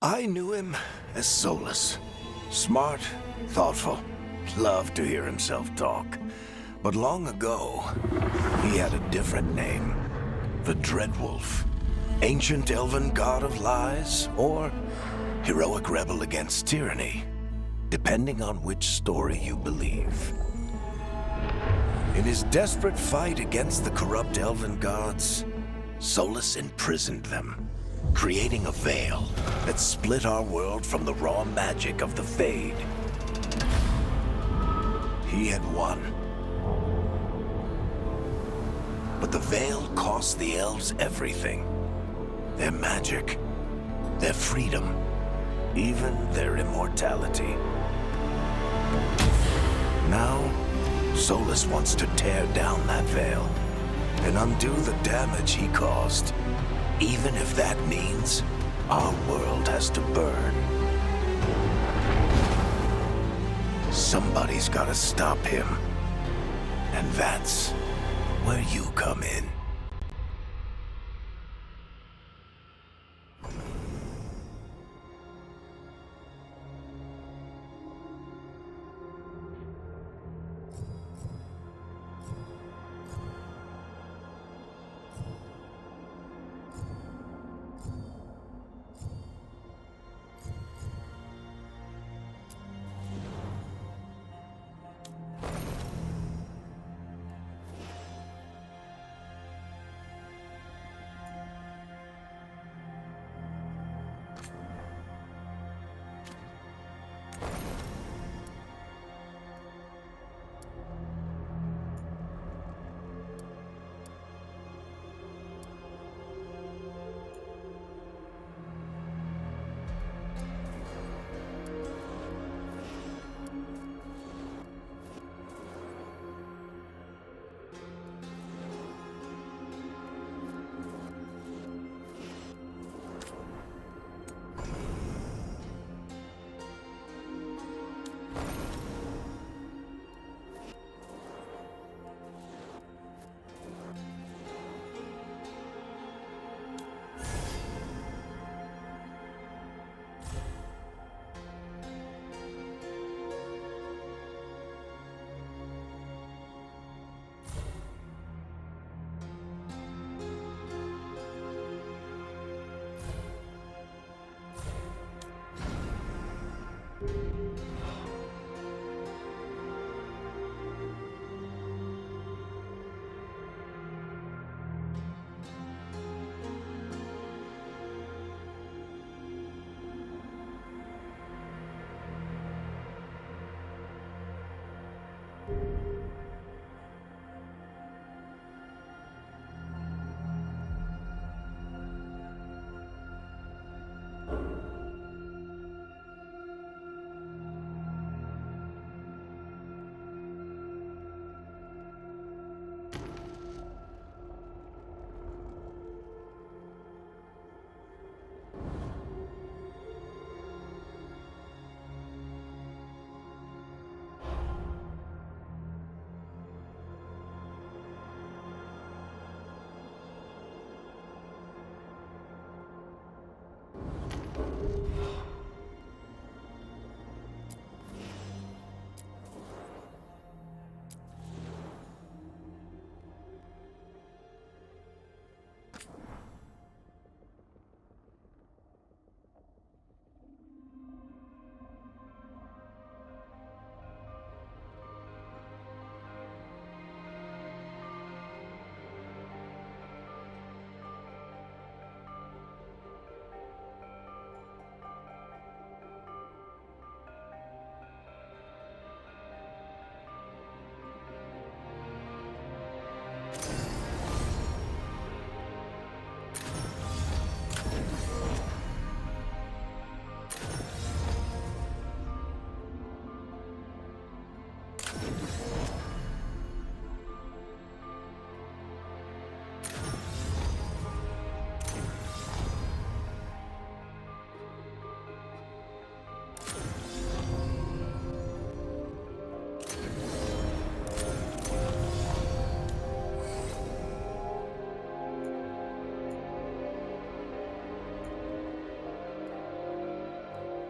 I knew him as Solus. Smart, thoughtful, loved to hear himself talk. But long ago, he had a different name. The Dreadwolf. Ancient elven god of lies, or heroic rebel against tyranny, depending on which story you believe. In his desperate fight against the corrupt elven gods, Solus imprisoned them, creating a veil that split our world from the raw magic of the Fade. He had won. But the veil cost the elves everything. Their magic, their freedom, even their immortality. Now, Solus wants to tear down that veil and undo the damage he caused, even if that means our world has to burn. Somebody's gotta stop him, and that's where you come in.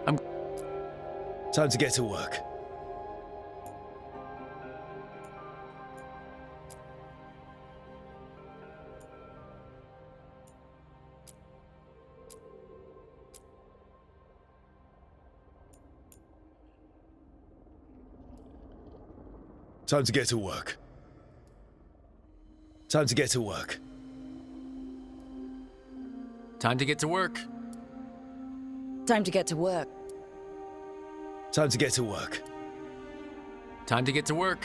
I'm... Time to get to work. Time to get to work. Time to get to work. Time to get to work. Time to get to work. Time to get to work. Time to get to work.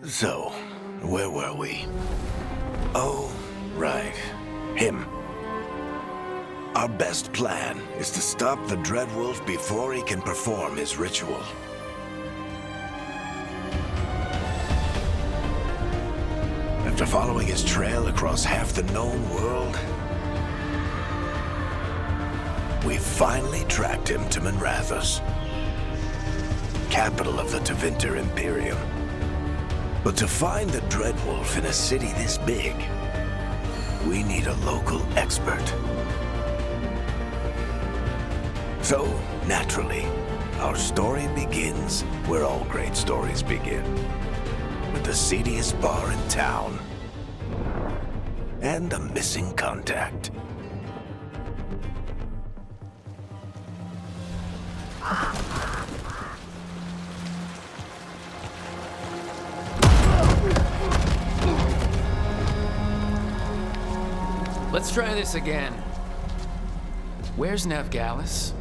So, where were we? Oh, right. Him. Our best plan is to stop the Dreadwolf before he can perform his ritual. After following his trail across half the known world, we finally tracked him to Minrathous, capital of the Tevinter Imperium. But to find the Dreadwolf in a city this big, we need a local expert. So, naturally, our story begins where all great stories begin. With the seediest bar in town and a missing contact. Let's try this again. Where's Nevgalis?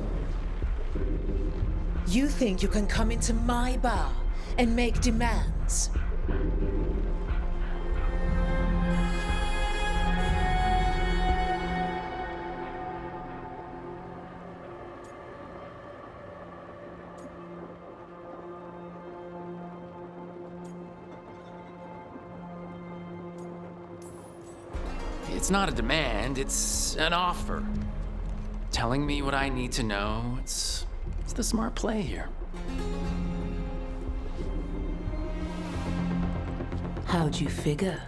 You think you can come into my bar and make demands? It's not a demand, it's an offer. Telling me what I need to know, it's the smart play here. How'd you figure,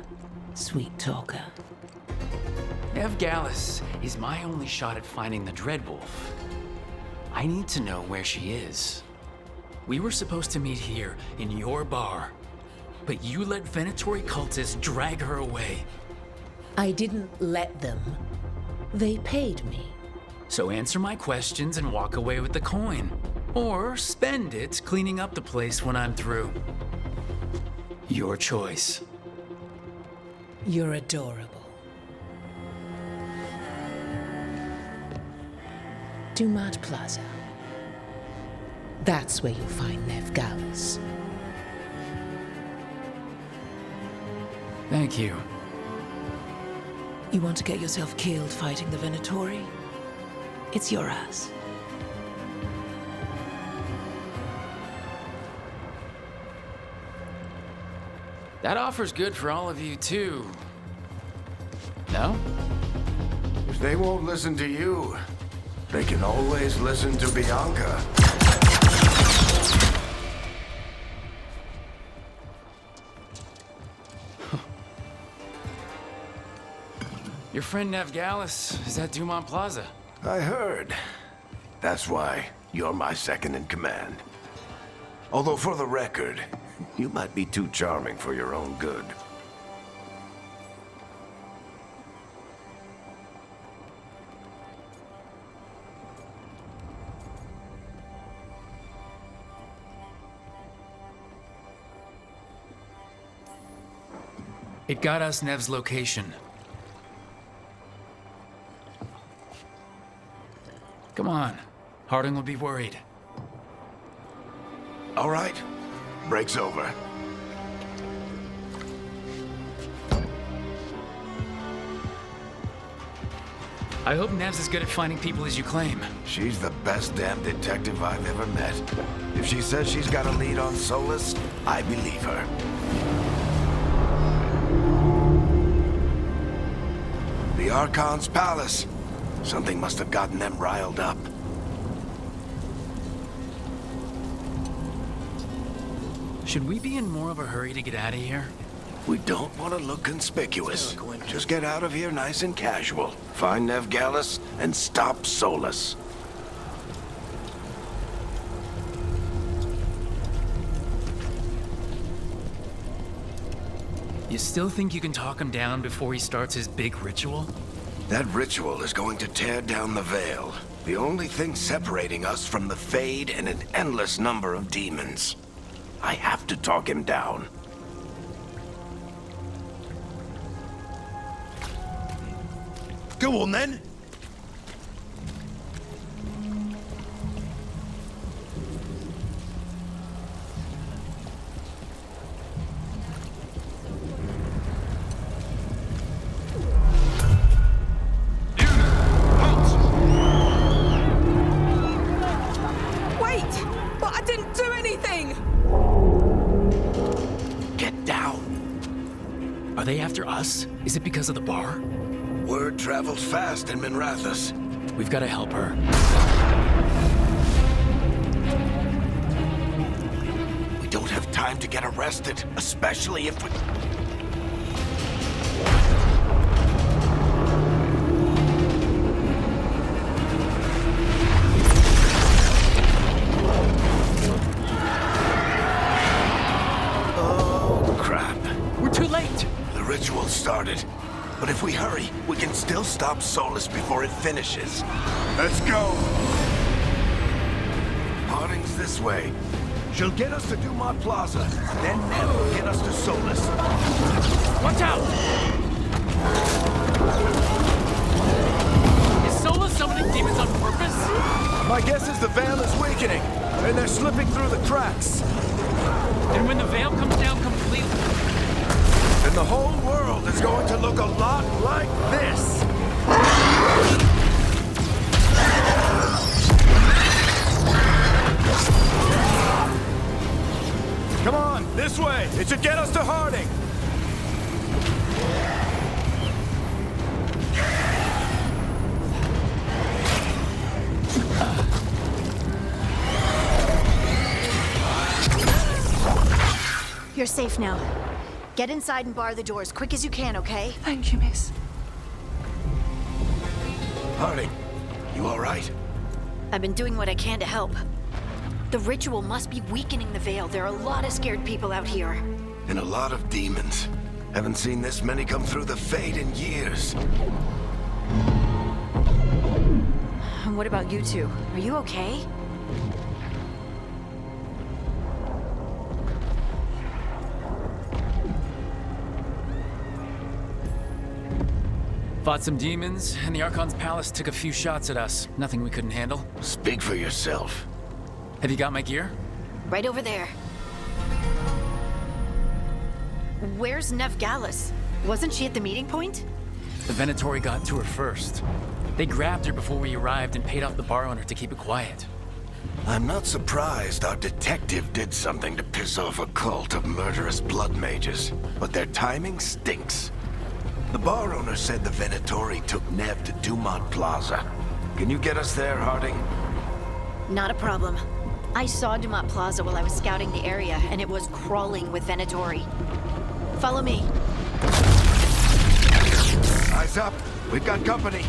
sweet talker? Nevgalis is my only shot at finding the Dreadwolf. I need to know where she is. We were supposed to meet here, in your bar. But you let Venatori cultists drag her away. I didn't let them. They paid me. So answer my questions and walk away with the coin. Or spend it cleaning up the place when I'm through. Your choice. You're adorable. Dumat Plaza. That's where you'll find Nevgalis. Thank you. You want to get yourself killed fighting the Venatori? It's your ass. That offer's good for all of you, too. No? If they won't listen to you, they can always listen to Bianca. Your friend Nevgalis is at Dumont Plaza. I heard. That's why you're my second in command. Although for the record, you might be too charming for your own good. It got us Nev's location. Come on. Harding will be worried. All right, break's over. I hope Nev's as good at finding people as you claim. She's the best damn detective I've ever met. If she says she's got a lead on Solus, I believe her. The Archon's palace. Something must have gotten them riled up. Should we be in more of a hurry to get out of here? We don't want to look conspicuous. Just get out of here nice and casual. Find Nev Gallus and stop Solus. You still think you can talk him down before he starts his big ritual? That ritual is going to tear down the veil. The only thing separating us from the Fade and an endless number of demons. I have to talk him down. Go on then. Wait! But I didn't do anything! Get down. Are they after us? Is it because of the bar? Word travels fast in Minrathous. We've got to help her. We don't have time to get arrested, especially if we... Oh, crap. We're too late! The ritual started. But if we hurry, we can still stop Solus before it finishes. Let's go! Harding's this way. She'll get us to Dumont Plaza, then Nev will get us to Solus. Watch out! Is Sola summoning demons on purpose? My guess is the veil is weakening, and they're slipping through the cracks. And when the veil comes down completely... And the whole world is going to look a lot like this. Come on, this way. It should get us to Harding. You're safe now. Get inside and bar the doors quick as you can, okay? Thank you, miss. Harding, you all right? I've been doing what I can to help. The ritual must be weakening the veil. There are a lot of scared people out here. And a lot of demons. Haven't seen this many come through the Fade in years. And what about you two? Are you okay? Fought some demons, and the Archon's palace took a few shots at us. Nothing we couldn't handle. Speak for yourself. Have you got my gear? Right over there. Where's Nev Gallus? Wasn't she at the meeting point? The Venatori got to her first. They grabbed her before we arrived and paid off the bar owner to keep it quiet. I'm not surprised our detective did something to piss off a cult of murderous blood mages, but their timing stinks. The bar owner said the Venatori took Nev to Dumont Plaza. Can you get us there, Harding? Not a problem. I saw Dumont Plaza while I was scouting the area, and it was crawling with Venatori. Follow me. Eyes up. We've got company.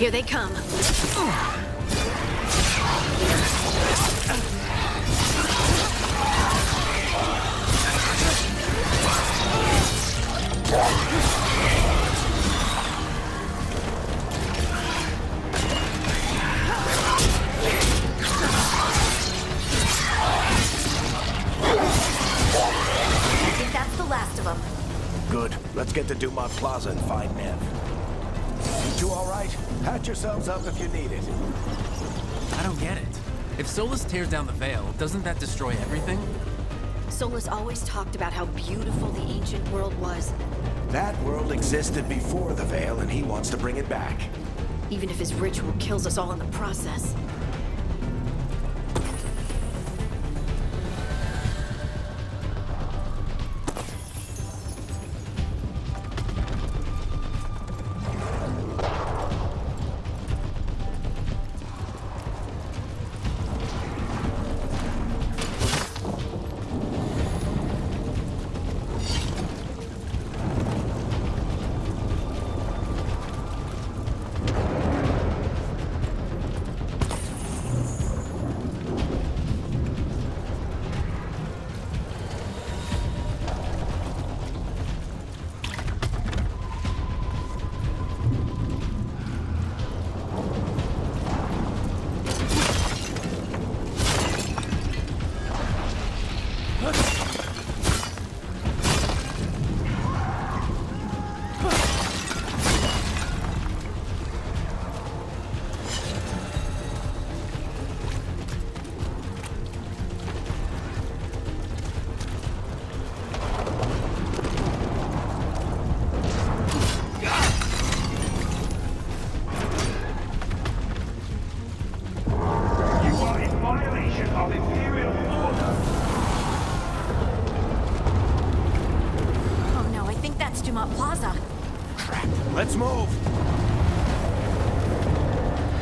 Here they come. I think that's the last of them. Good. Let's get to Dumont Plaza and find Nev. You two all right? Patch yourselves up if you need it. I don't get it. If Solus tears down the Veil, doesn't that destroy everything? Solus always talked about how beautiful the ancient world was, That world existed before the Veil, and he wants to bring it back. even if his ritual kills us all in the process. Oh no, I think that's Dumont Plaza. Let's move!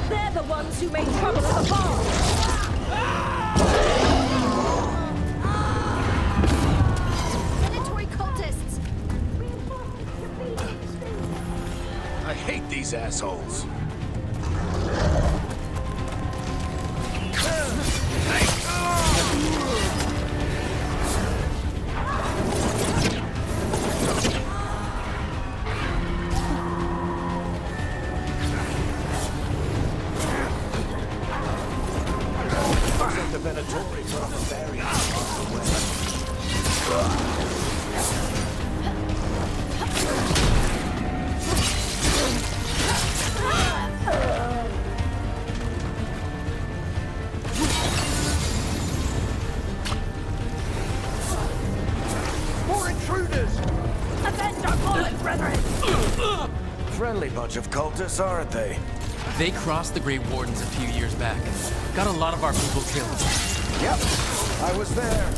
They're the ones who made trouble at the bar. Predatory cultists! I hate these assholes. The Venatori put up a barrier across the way. More intruders! Avenge our fallen brethren! Friendly bunch of cultists, aren't they? They crossed the Great Wardens a few years back. Got a lot of our people killed. Yep, I was there.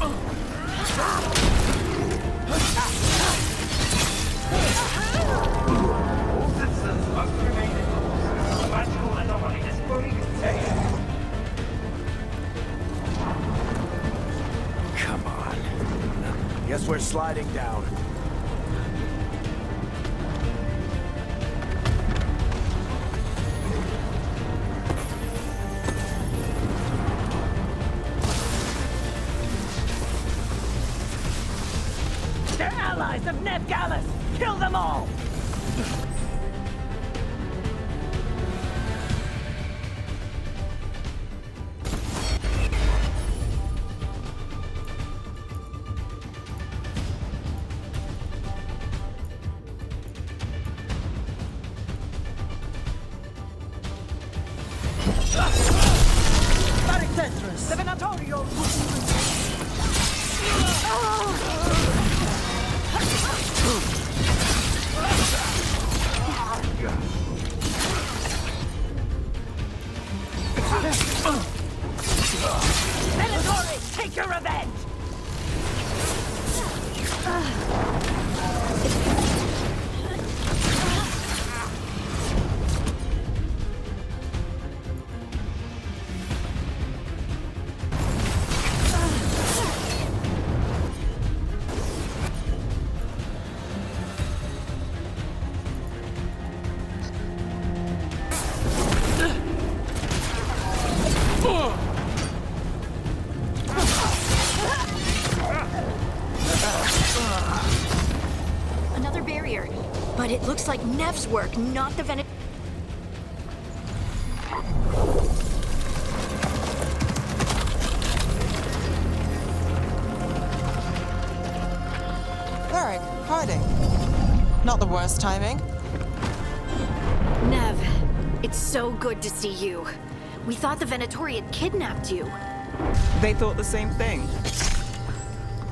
Come on. Guess we're sliding down. They're allies of Neb Gallus! Kill them all! The Venatorio! Venatory, take your revenge! Nev's work, not the Venet... Varric, hiding. Not the worst timing. Nev, it's so good to see you. We thought the Venatori had kidnapped you. They thought the same thing.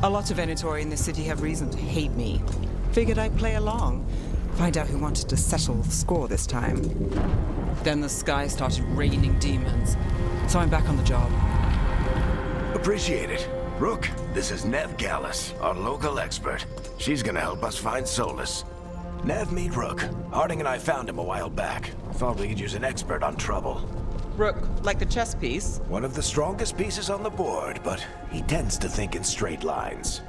A lot of Venatori in this city have reason to hate me. Figured I'd play along. Find out who wanted to settle the score this time. Then the sky started raining demons. So I'm back on the job. Appreciate it. Rook, this is Nev Gallus, our local expert. She's gonna help us find Solus. Nev, meet Rook. Harding and I found him a while back. Thought we could use an expert on trouble. Rook, like the chess piece? One of the strongest pieces on the board, but he tends to think in straight lines.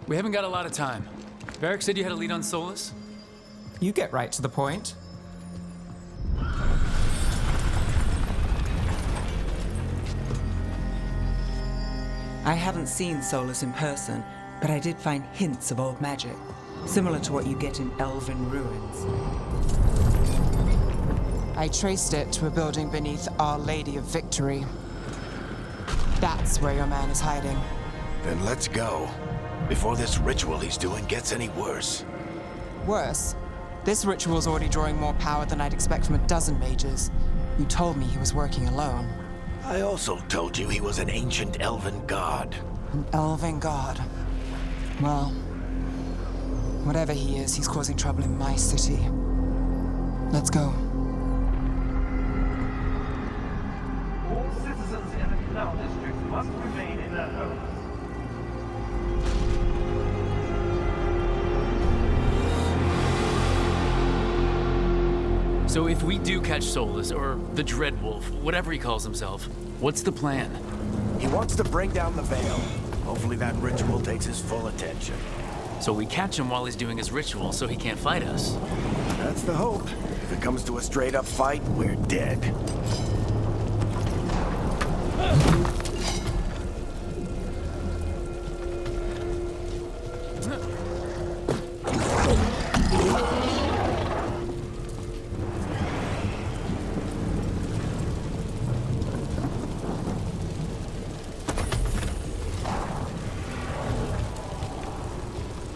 We haven't got a lot of time. Varric said you had a lead on Solus? You get right to the point. I haven't seen Solus in person, but I did find hints of old magic, similar to what you get in elven ruins. I traced it to a building beneath Our Lady of Victory. That's where your man is hiding. Then let's go. Before this ritual he's doing gets any worse. Worse, this ritual's already drawing more power than I'd expect from a dozen mages. You told me he was working alone. I also told you he was an ancient elven god. An elven god. Well, whatever he is, he's causing trouble in my city. Let's go. All citizens in the canal district must remain in their homes. So if we do catch Solus, or the Dreadwolf, whatever he calls himself, what's the plan? He wants to bring down the veil. Hopefully that ritual takes his full attention. So we catch him while he's doing his ritual so he can't fight us. That's the hope. If it comes to a straight-up fight, we're dead.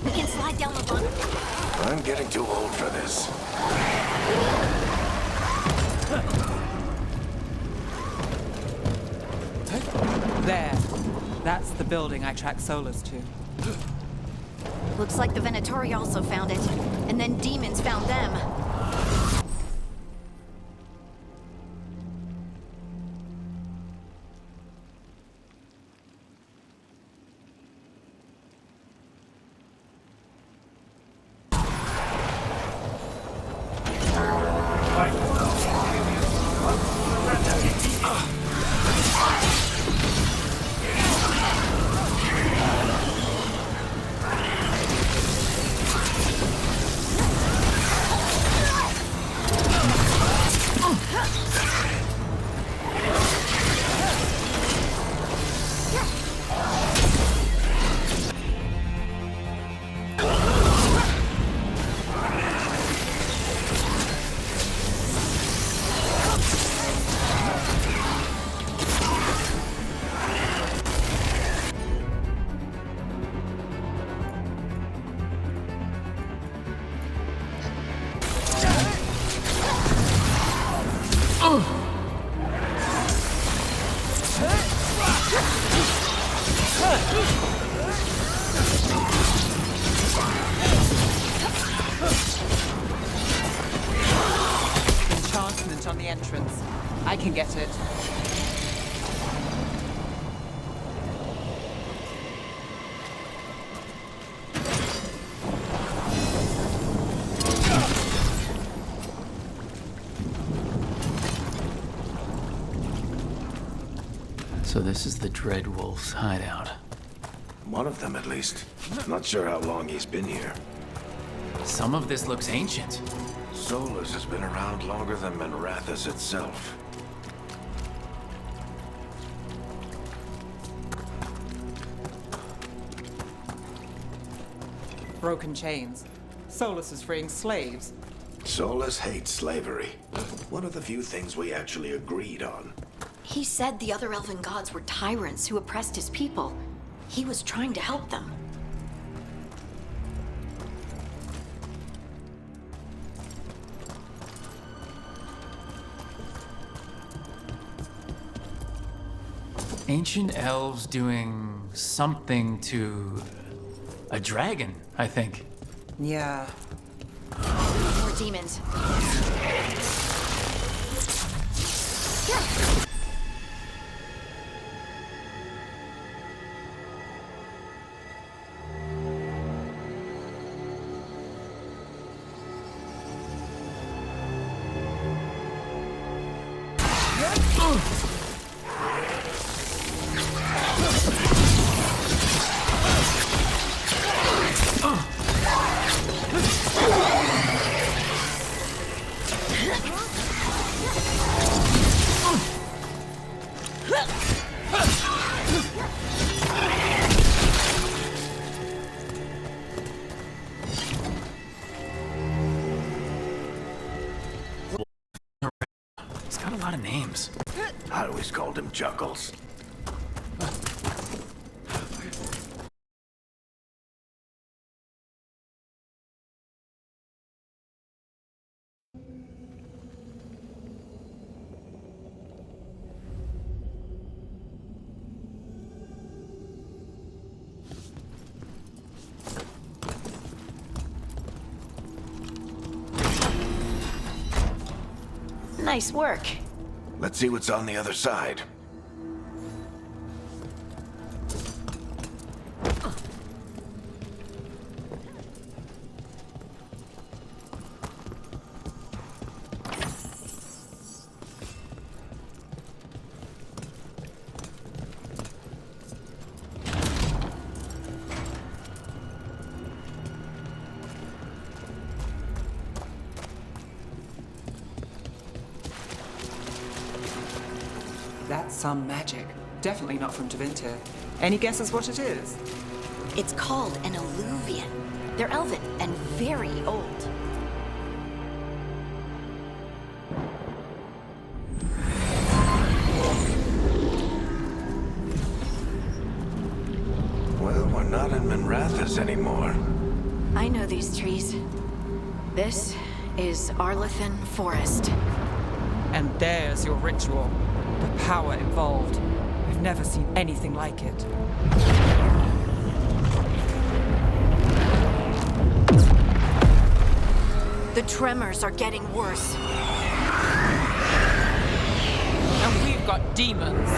We can slide down the run. I'm getting too old for this. There. That's the building I tracked Solus to. Looks like the Venatori also found it. And then demons found them. Enchantment on the entrance. I can get it. So this is the Dreadwolf's hideout. One of them, at least. Not sure how long he's been here. Some of this looks ancient. Solus has been around longer than Manrathus itself. broken chains. Solus is freeing slaves. Solus hates slavery. One of the few things we actually agreed on. He said the other elven gods were tyrants who oppressed his people. He was trying to help them. Ancient elves doing something to a dragon, I think. Yeah. More demons. He's got a lot of names. I always called him Chuckles. Nice work. Let's see what's on the other side. That's some magic. Definitely not from Tevinter. Any guesses what it is? It's called an alluvian. They're elven and very old. Well, we're not in Minrathous anymore. I know these trees. This is Arlethan Forest. And there's your ritual. The power involved. I've never seen anything like it. The tremors are getting worse. And we've got demons.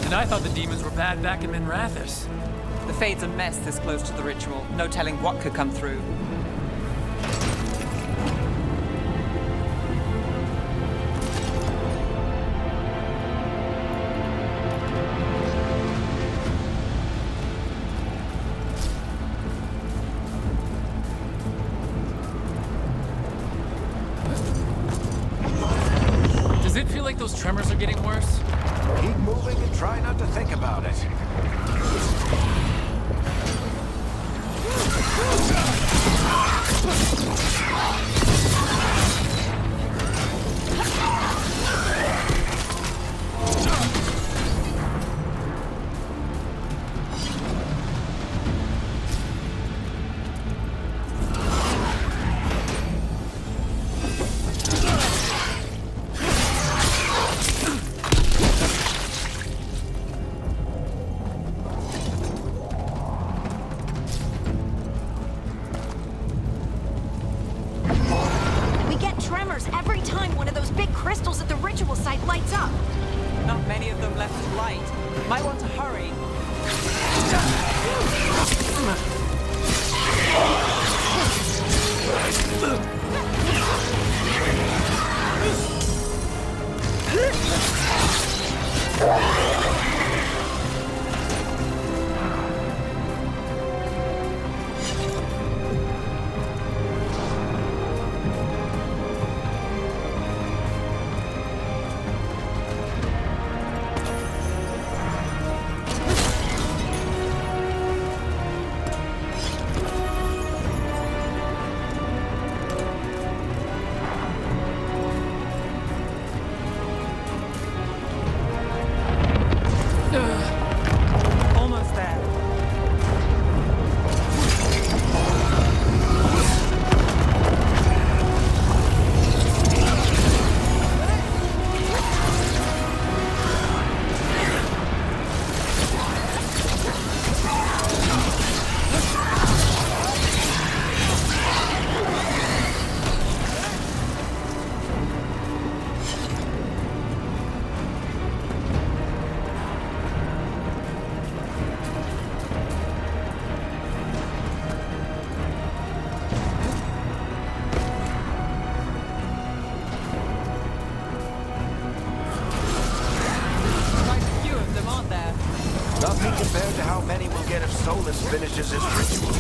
And I thought the demons were bad back in Minrathous. The Fade's a mess this close to the ritual. No telling what could come through. Does it feel like those tremors are getting worse? Keep moving and try not to think about it. Every time one of those big crystals at the ritual site lights up. Not many of them left to light. Might want to hurry. Solus' rituals.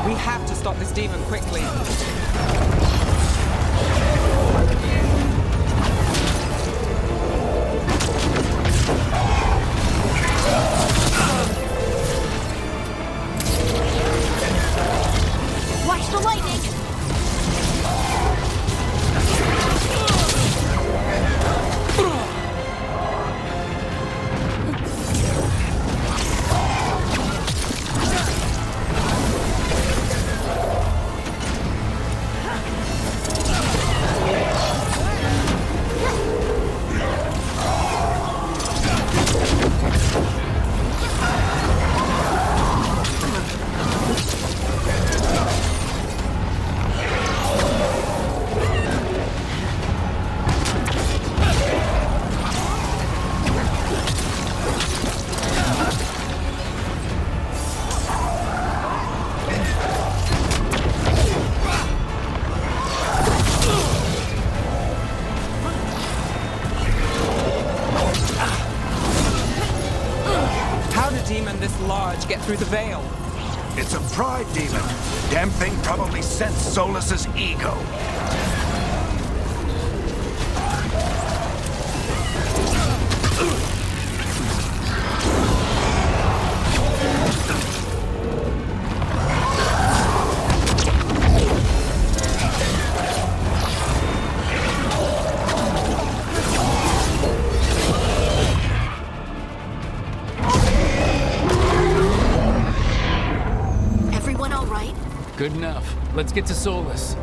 We have to stop this demon quickly. Watch the lightning! How did a demon this large get through the veil? It's a pride demon. Damn thing probably sensed Solus' ego. Everyone all right? Good enough. Let's get to Solus.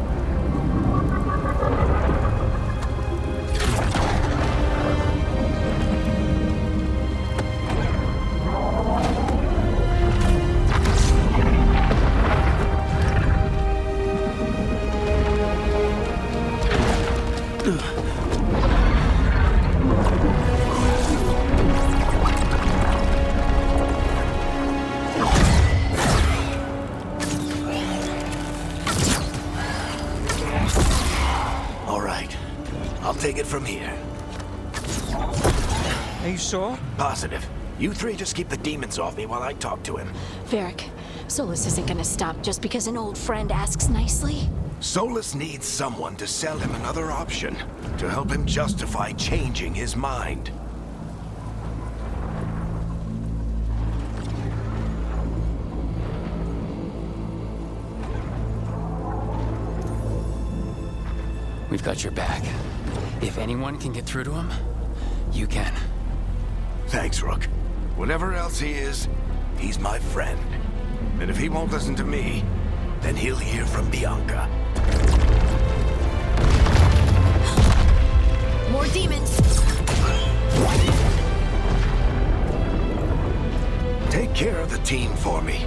All right. I'll take it from here. Are you sure? Positive. You three just keep the demons off me while I talk to him. Varric, Solus isn't gonna stop just because an old friend asks nicely. Solus needs someone to sell him another option, to help him justify changing his mind. We've got your back. If anyone can get through to him, you can. Thanks, Rook. Whatever else he is, he's my friend. And if he won't listen to me, then he'll hear from Bianca. More demons! Take care of the team for me.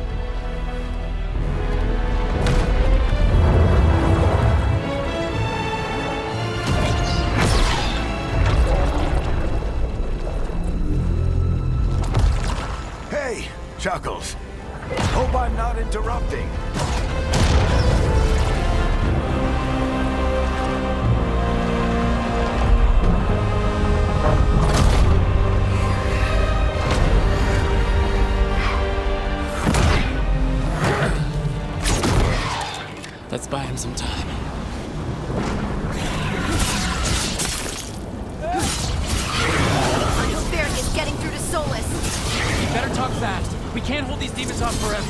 Hey, Chuckles. Hope I'm not interrupting. Let's buy him some time. I hope Varric is getting through to Solus. We better talk fast. We can't hold these demons off forever.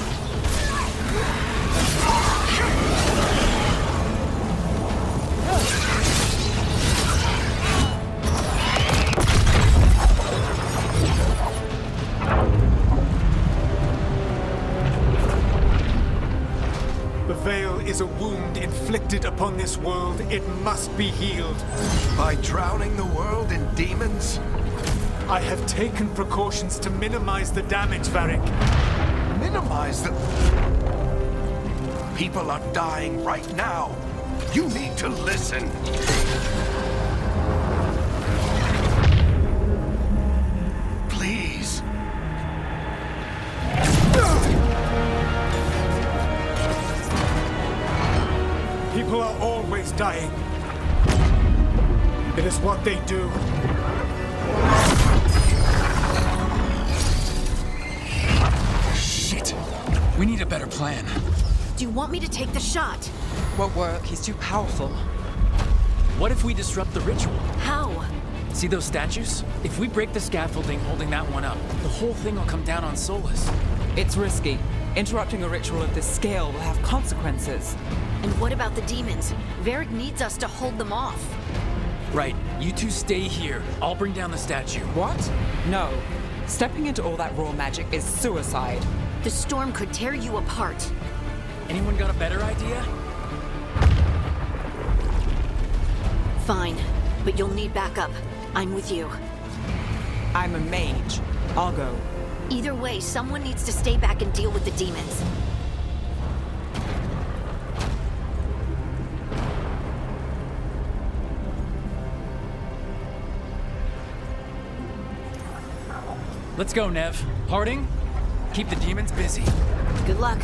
The veil is a wound inflicted upon this world. It must be healed. By drowning the world in demons? I have taken precautions to minimize the damage, Varric. Minimize the... People are dying right now. You need to listen. Please. People are always dying. It is what they do. Shit. We need a better plan. Do you want me to take the shot? Won't work. He's too powerful. What if we disrupt the ritual? How? See those statues? If we break the scaffolding holding that one up, the whole thing will come down on Solus. It's risky. Interrupting a ritual of this scale will have consequences. And what about the demons? Varric needs us to hold them off. Right, you two stay here. I'll bring down the statue. What? No. Stepping into all that raw magic is suicide. The storm could tear you apart. Anyone got a better idea? Fine, but you'll need backup. I'm with you. I'm a mage. I'll go. Either way, someone needs to stay back and deal with the demons. Let's go, Nev. Harding, keep the demons busy. Good luck.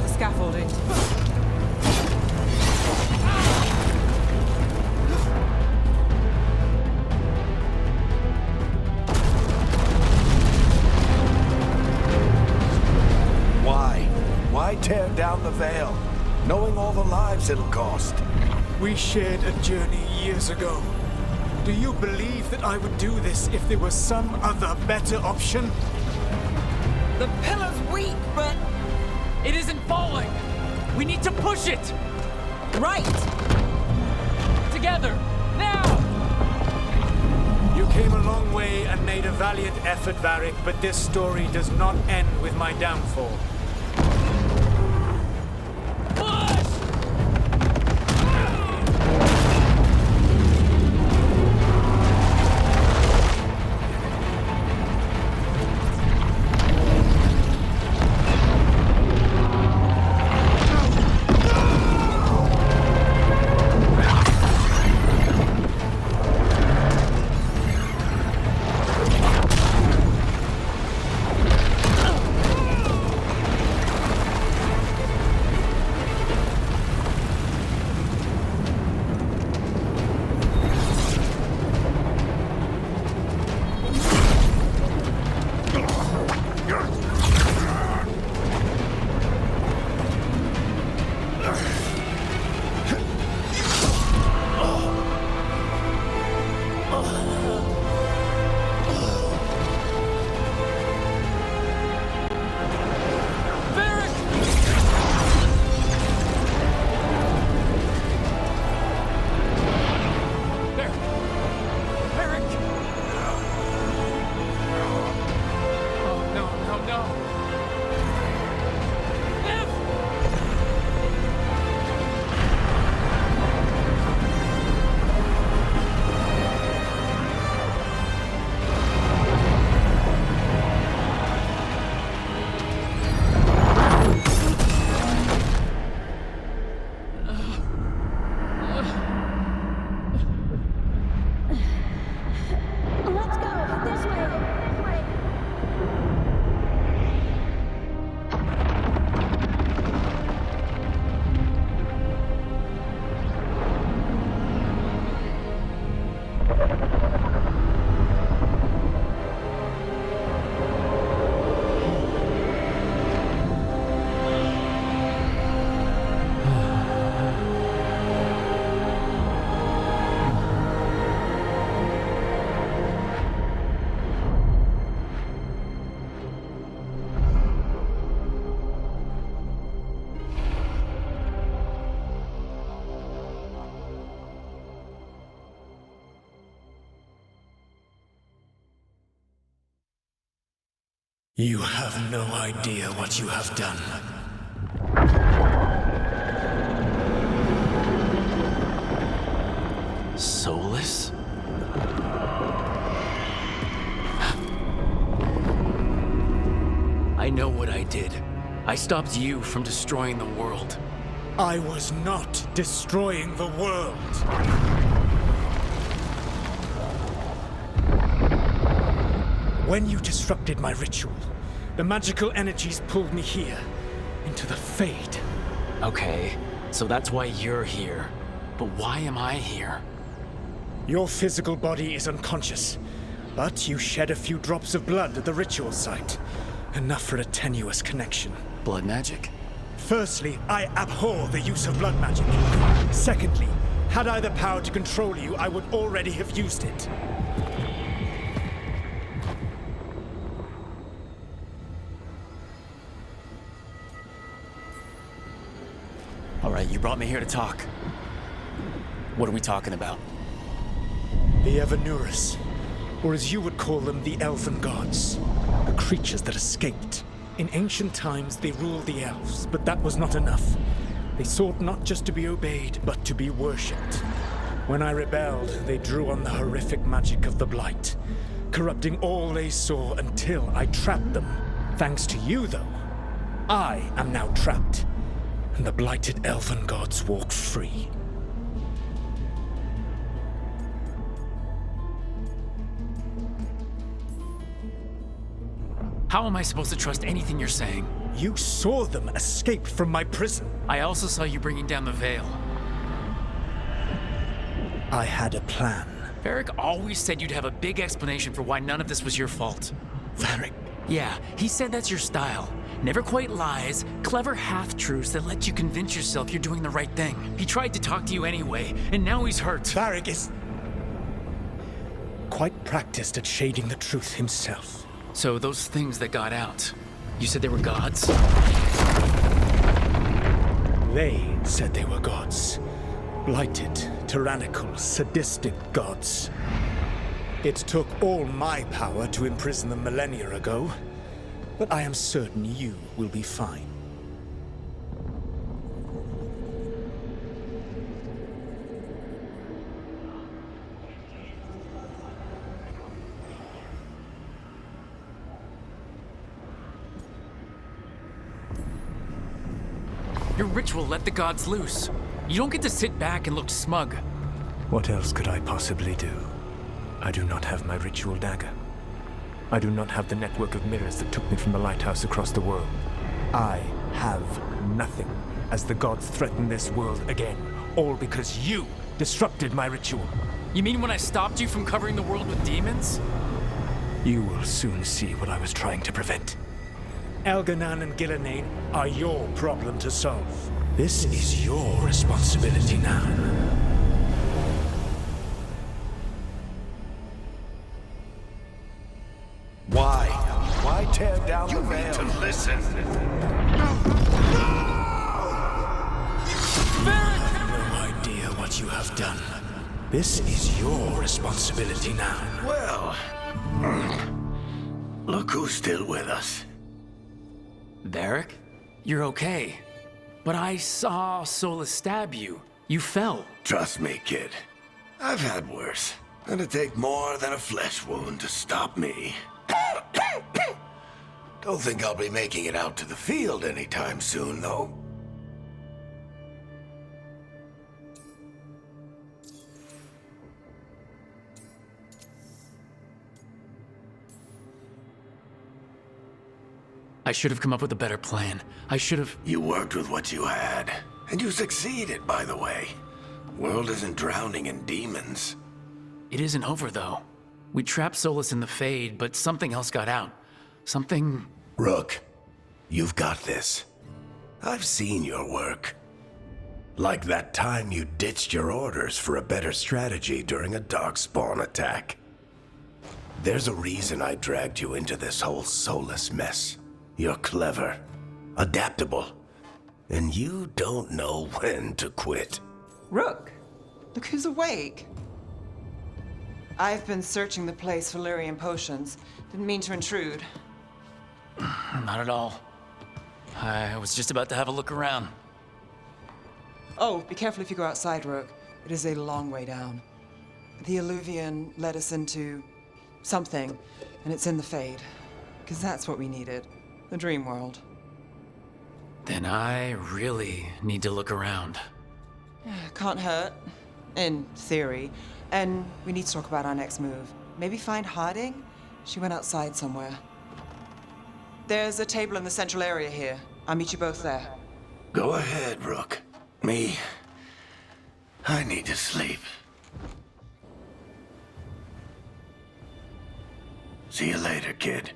Scaffolding. Why tear down the veil, knowing all the lives it'll cost? We shared a journey years ago. Do you believe that I would do this if there was some other better option? The pillar's weak, but... It isn't falling! We need to push it! Right! Together! Now! You came a long way and made a valiant effort, Varric, but this story does not end with my downfall. You have no idea what you have done. Soulless? I know what I did. I stopped you from destroying the world. I was not destroying the world. When you disrupted my ritual, the magical energies pulled me here, into the Fade. Okay, so that's why you're here. But why am I here? Your physical body is unconscious, but you shed a few drops of blood at the ritual site. Enough for a tenuous connection. Blood magic? Firstly, I abhor the use of blood magic. Secondly, had I the power to control you, I would already have used it. All right, you brought me here to talk. What are we talking about? The Evanurus, or as you would call them, the Elven Gods. The creatures that escaped. In ancient times, they ruled the elves, but that was not enough. They sought not just to be obeyed, but to be worshipped. When I rebelled, they drew on the horrific magic of the Blight, corrupting all they saw until I trapped them. Thanks to you, though, I am now trapped, and the blighted Elven Gods walk free. How am I supposed to trust anything you're saying? You saw them escape from my prison. I also saw you bringing down the veil. I had a plan. Varric always said you'd have a big explanation for why none of this was your fault. Varric? Yeah, he said that's your style. Never quite lies, clever half-truths that let you convince yourself you're doing the right thing. He tried to talk to you anyway, and now he's hurt. Varric is quite practiced at shading the truth himself. So those things that got out, you said they were gods? They said they were gods. Blighted, tyrannical, sadistic gods. It took all my power to imprison them millennia ago, but I am certain you will be fine. Your ritual let the gods loose. You don't get to sit back and look smug. What else could I possibly do? I do not have my ritual dagger. I do not have the network of mirrors that took me from the lighthouse across the world. I have nothing as the gods threaten this world again, all because you disrupted my ritual. You mean when I stopped you from covering the world with demons? You will soon see what I was trying to prevent. Elganan and Gillenane are your problem to solve. This is your responsibility now. Why? Why tear down the veil? You need to listen. No idea what you have done. This is your responsibility now. Well, look who's still with us. Varric? You're okay. But I saw Solus stab you. You fell. Trust me, kid. I've had worse. It'd take more than a flesh wound to stop me. Don't think I'll be making it out to the field anytime soon, though. I should have come up with a better plan. I should have... You worked with what you had. And you succeeded, by the way. World isn't drowning in demons. It isn't over, though. We trapped Solus in the Fade, but something else got out. Something... Rook, you've got this. I've seen your work. Like that time you ditched your orders for a better strategy during a darkspawn attack. There's a reason I dragged you into this whole Solus mess. You're clever, adaptable, and you don't know when to quit. Rook, look who's awake. I've been searching the place for Lyrian potions. Didn't mean to intrude. Not at all. I was just about to have a look around. Oh, be careful if you go outside, Rook. It is a long way down. The Illuvian led us into something, and it's in the Fade. Because that's what we needed. The dream world. Then I really need to look around. Can't hurt. In theory. And we need to talk about our next move. Maybe find Harding? She went outside somewhere. There's a table in the central area here. I'll meet you both there. Go ahead, Rook. Me, I need to sleep. See you later, kid.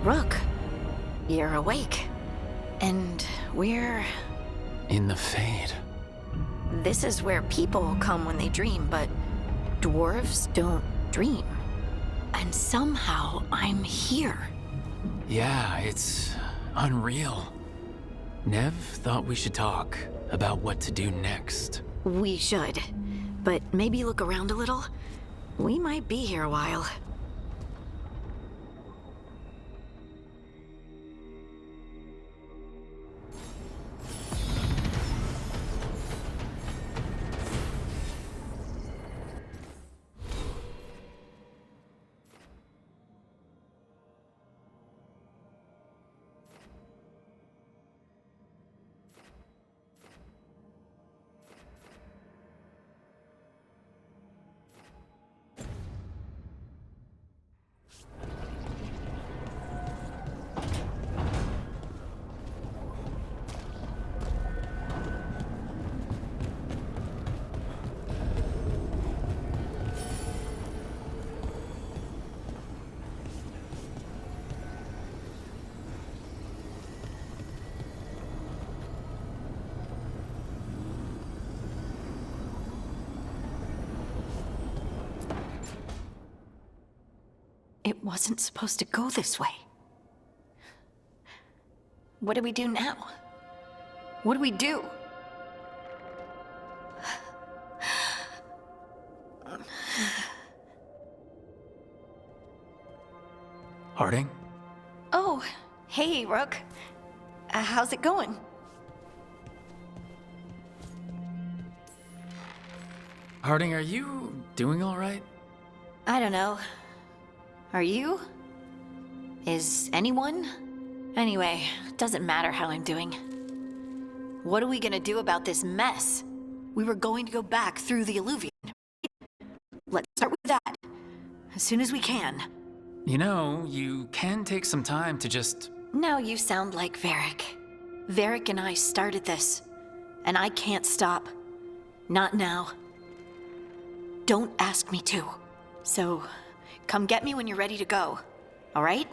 Rook, you're awake. And we're... In the Fade. This is where people come when they dream, but dwarves don't dream. And somehow I'm here. Yeah, it's unreal. Nev thought we should talk about what to do next. We should. But maybe look around a little. We might be here a while. It wasn't supposed to go this way. What do we do now? What do we do? Harding? Oh, hey, Rook. How's it going? Harding, are you doing all right? I don't know. Are you? Is anyone? Anyway, doesn't matter how I'm doing. What are we gonna do about this mess? We were going to go back through the Illuvian. Let's start with that. As soon as we can. You know, you can take some time to just... Now you sound like Varric. Varric and I started this. And I can't stop. Not now. Don't ask me to. So, come get me when you're ready to go. All right?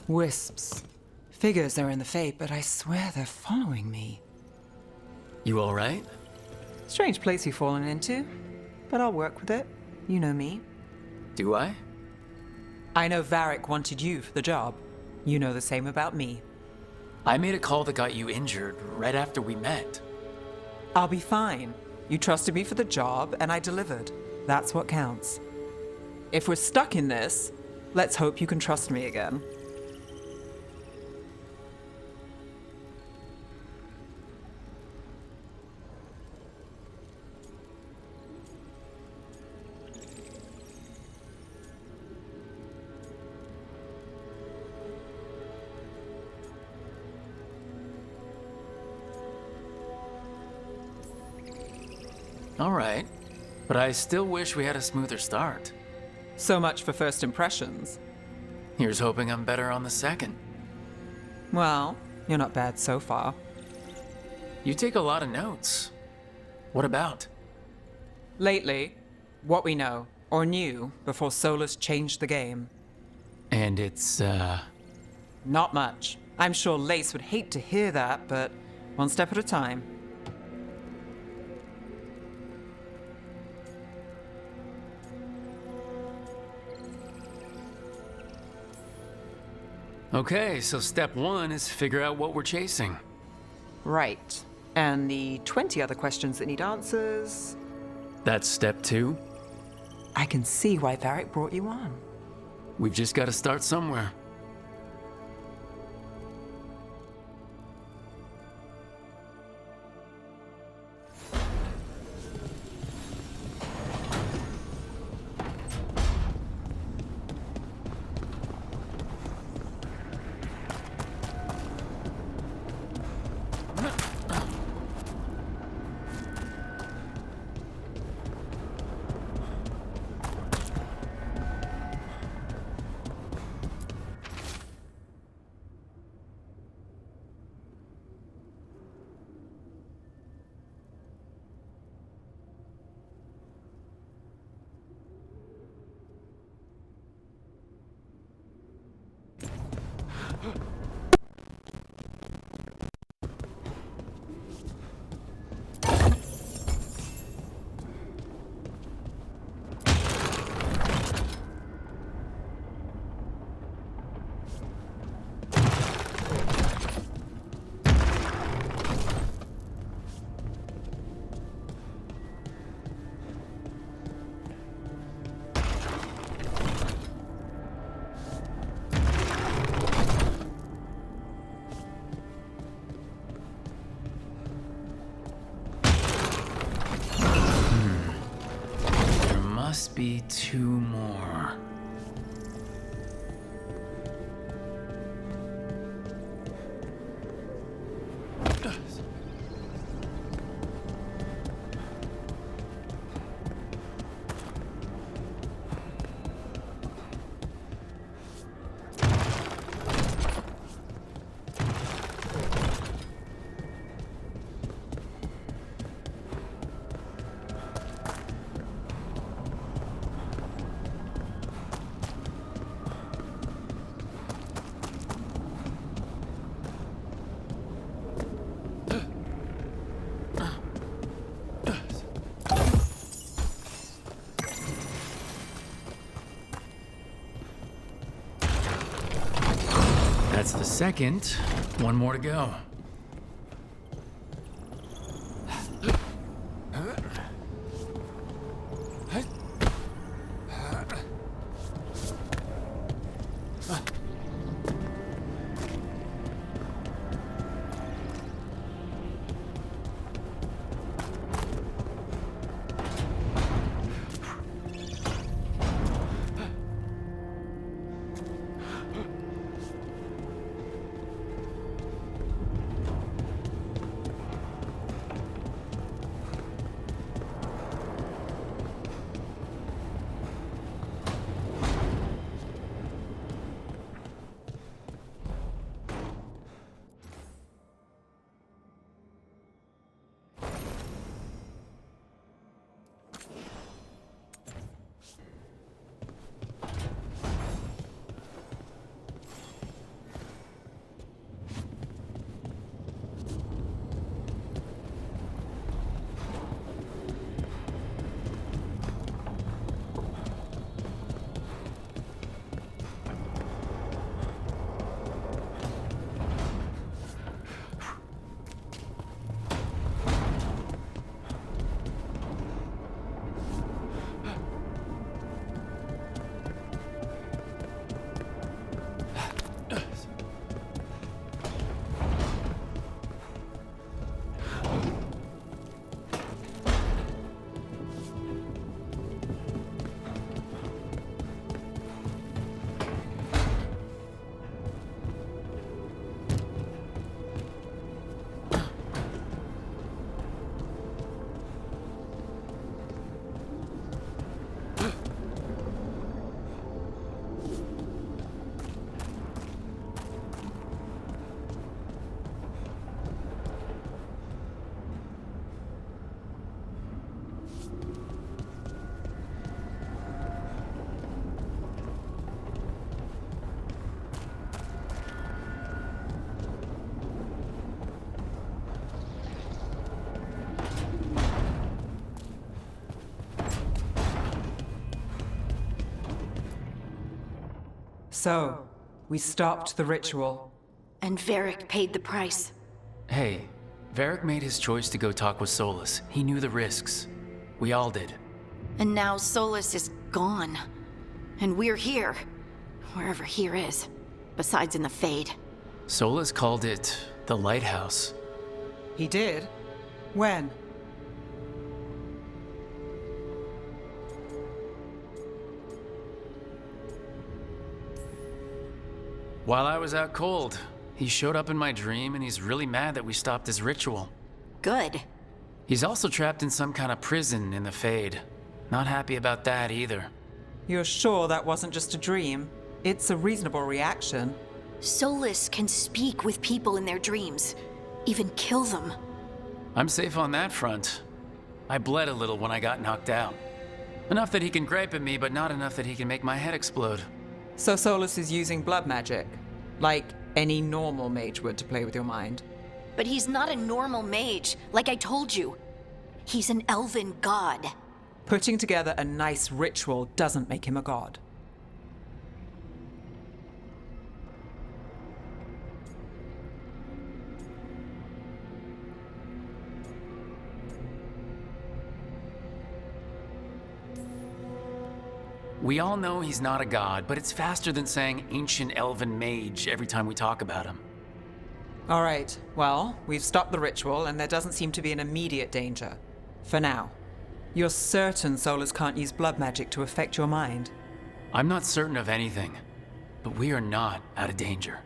Wisps. Figures are in the Fate, but I swear they're following me. You all right? Strange place you've fallen into, but I'll work with it. You know me. Do I? I know Varric wanted you for the job. You know the same about me. I made a call that got you injured right after we met. I'll be fine. You trusted me for the job, and I delivered. That's what counts. If we're stuck in this, let's hope you can trust me again. All right, but I still wish we had a smoother start. So much for first impressions. Here's hoping I'm better on the second. Well, you're not bad so far. You take a lot of notes. What about? Lately, what we know, or knew, before Solus changed the game. And it's, Not much. I'm sure Lace would hate to hear that, but one step at a time. Okay, so step one is figure out what we're chasing. Right. And the 20 other questions that need answers. That's step two. I can see why Varric brought you on. We've just got to start somewhere. Must be two more. That's the second. One more to go. So, We stopped the ritual. And Varric paid the price. Hey, Varric made his choice to go talk with Solus. He knew the risks. We all did. And now Solus is gone. And we're here. Wherever here is. Besides in the Fade. Solus called it the Lighthouse. He did? When? While I was out cold, he showed up in my dream and he's really mad that we stopped his ritual. Good. He's also trapped in some kind of prison in the Fade. Not happy about that either. You're sure that wasn't just a dream? It's a reasonable reaction. Solus can speak with people in their dreams. Even kill them. I'm safe on that front. I bled a little when I got knocked out. Enough that he can gripe at me, but not enough that he can make my head explode. So Solus is using blood magic? Like any normal mage would to play with your mind? But he's not a normal mage, like I told you. He's an elven god. Putting together a nice ritual doesn't make him a god. We all know he's not a god, but it's faster than saying ancient elven mage every time we talk about him. All right, well, we've stopped the ritual and there doesn't seem to be an immediate danger. For now. You're certain Solus can't use blood magic to affect your mind? I'm not certain of anything, but we are not out of danger.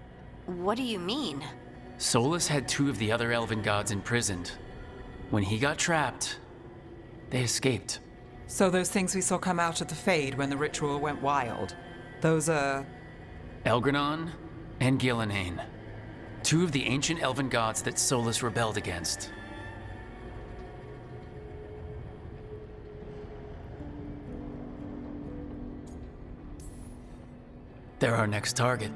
What do you mean? Solus had 2 of the other elven gods imprisoned. When he got trapped, they escaped. So those things we saw come out of the Fade when the ritual went wild, those are... Elgranon and Gillenane. 2 of the ancient elven gods that Solus rebelled against. They're our next target.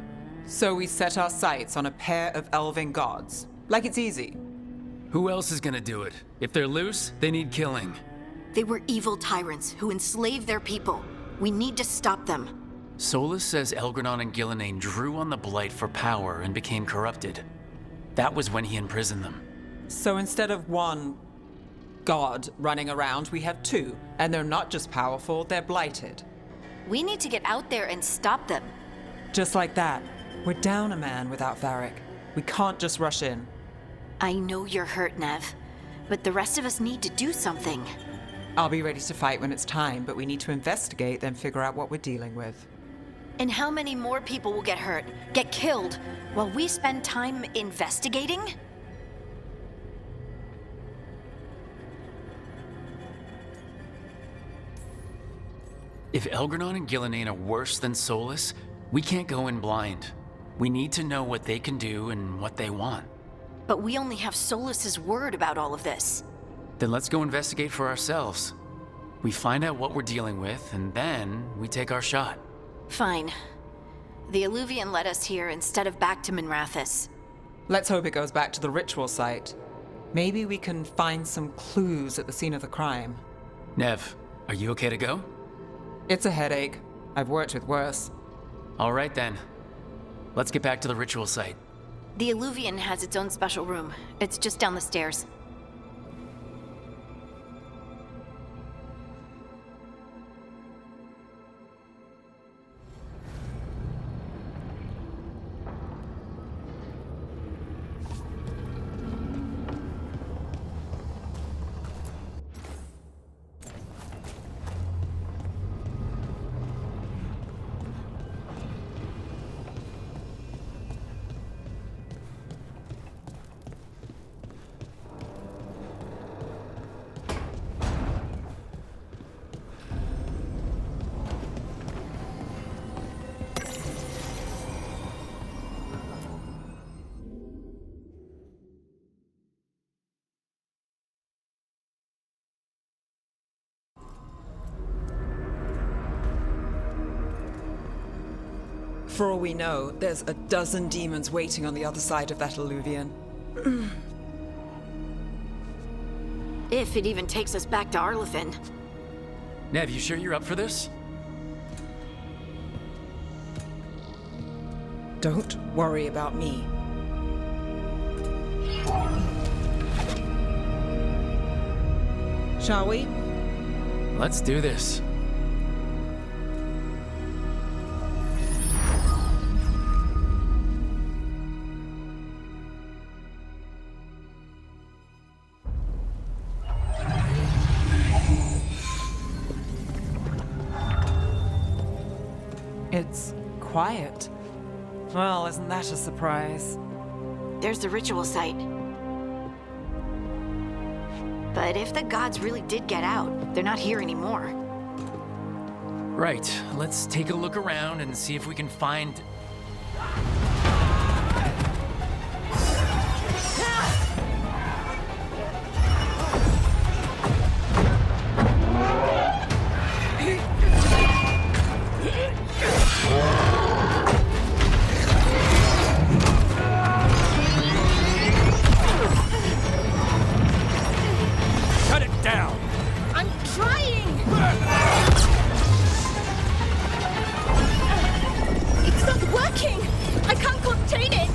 So we set our sights on a pair of elven gods. Like it's easy. Who else is gonna do it? If they're loose, they need killing. They were evil tyrants who enslaved their people. We need to stop them. Solus says Elgranon and Gillenane drew on the Blight for power and became corrupted. That was when he imprisoned them. So instead of one god running around, we have 2. And they're not just powerful, they're blighted. We need to get out there and stop them. Just like that. We're down a man without Varric. We can't just rush in. I know you're hurt, Nev. But the rest of us need to do something. I'll be ready to fight when it's time, but we need to investigate, then figure out what we're dealing with. And how many more people will get hurt, get killed, while we spend time investigating? If Elgranon and Gillenane are worse than Solus, we can't go in blind. We need to know what they can do and what they want. But we only have Solus's word about all of this. Then let's go investigate for ourselves. We find out what we're dealing with, and then we take our shot. Fine. The Alluvian led us here instead of back to Minrathous. Let's hope it goes back to the ritual site. Maybe we can find some clues at the scene of the crime. Nev, are you okay to go? It's a headache. I've worked with worse. All right then. Let's get back to the ritual site. The Alluvian has its own special room. It's just down the stairs. For all we know, there's a dozen demons waiting on the other side of that alluvian. If it even takes us back to Arlefin. Nev, you sure you're up for this? Don't worry about me. Shall we? Let's do this. It's quiet. Well, isn't that a surprise? There's the ritual site. But if the gods really did get out, they're not here anymore. Right, let's take a look around and see if we can find... Shut it down! I'm trying! It's not working! I can't contain it!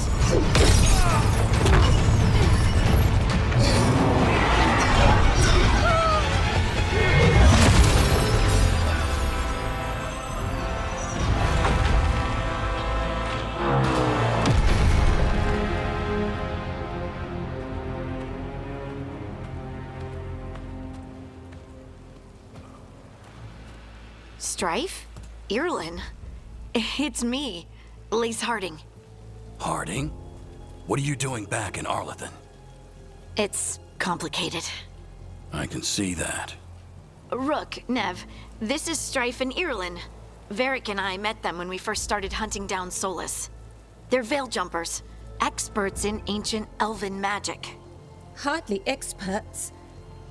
Strife? Irlin? It's me, Lace Harding. Harding? What are you doing back in Arlethan? It's complicated. I can see that. Rook, Nev, this is Strife and Irlin. Varric and I met them when we first started hunting down Solus. They're veil jumpers, experts in ancient elven magic. Hardly experts.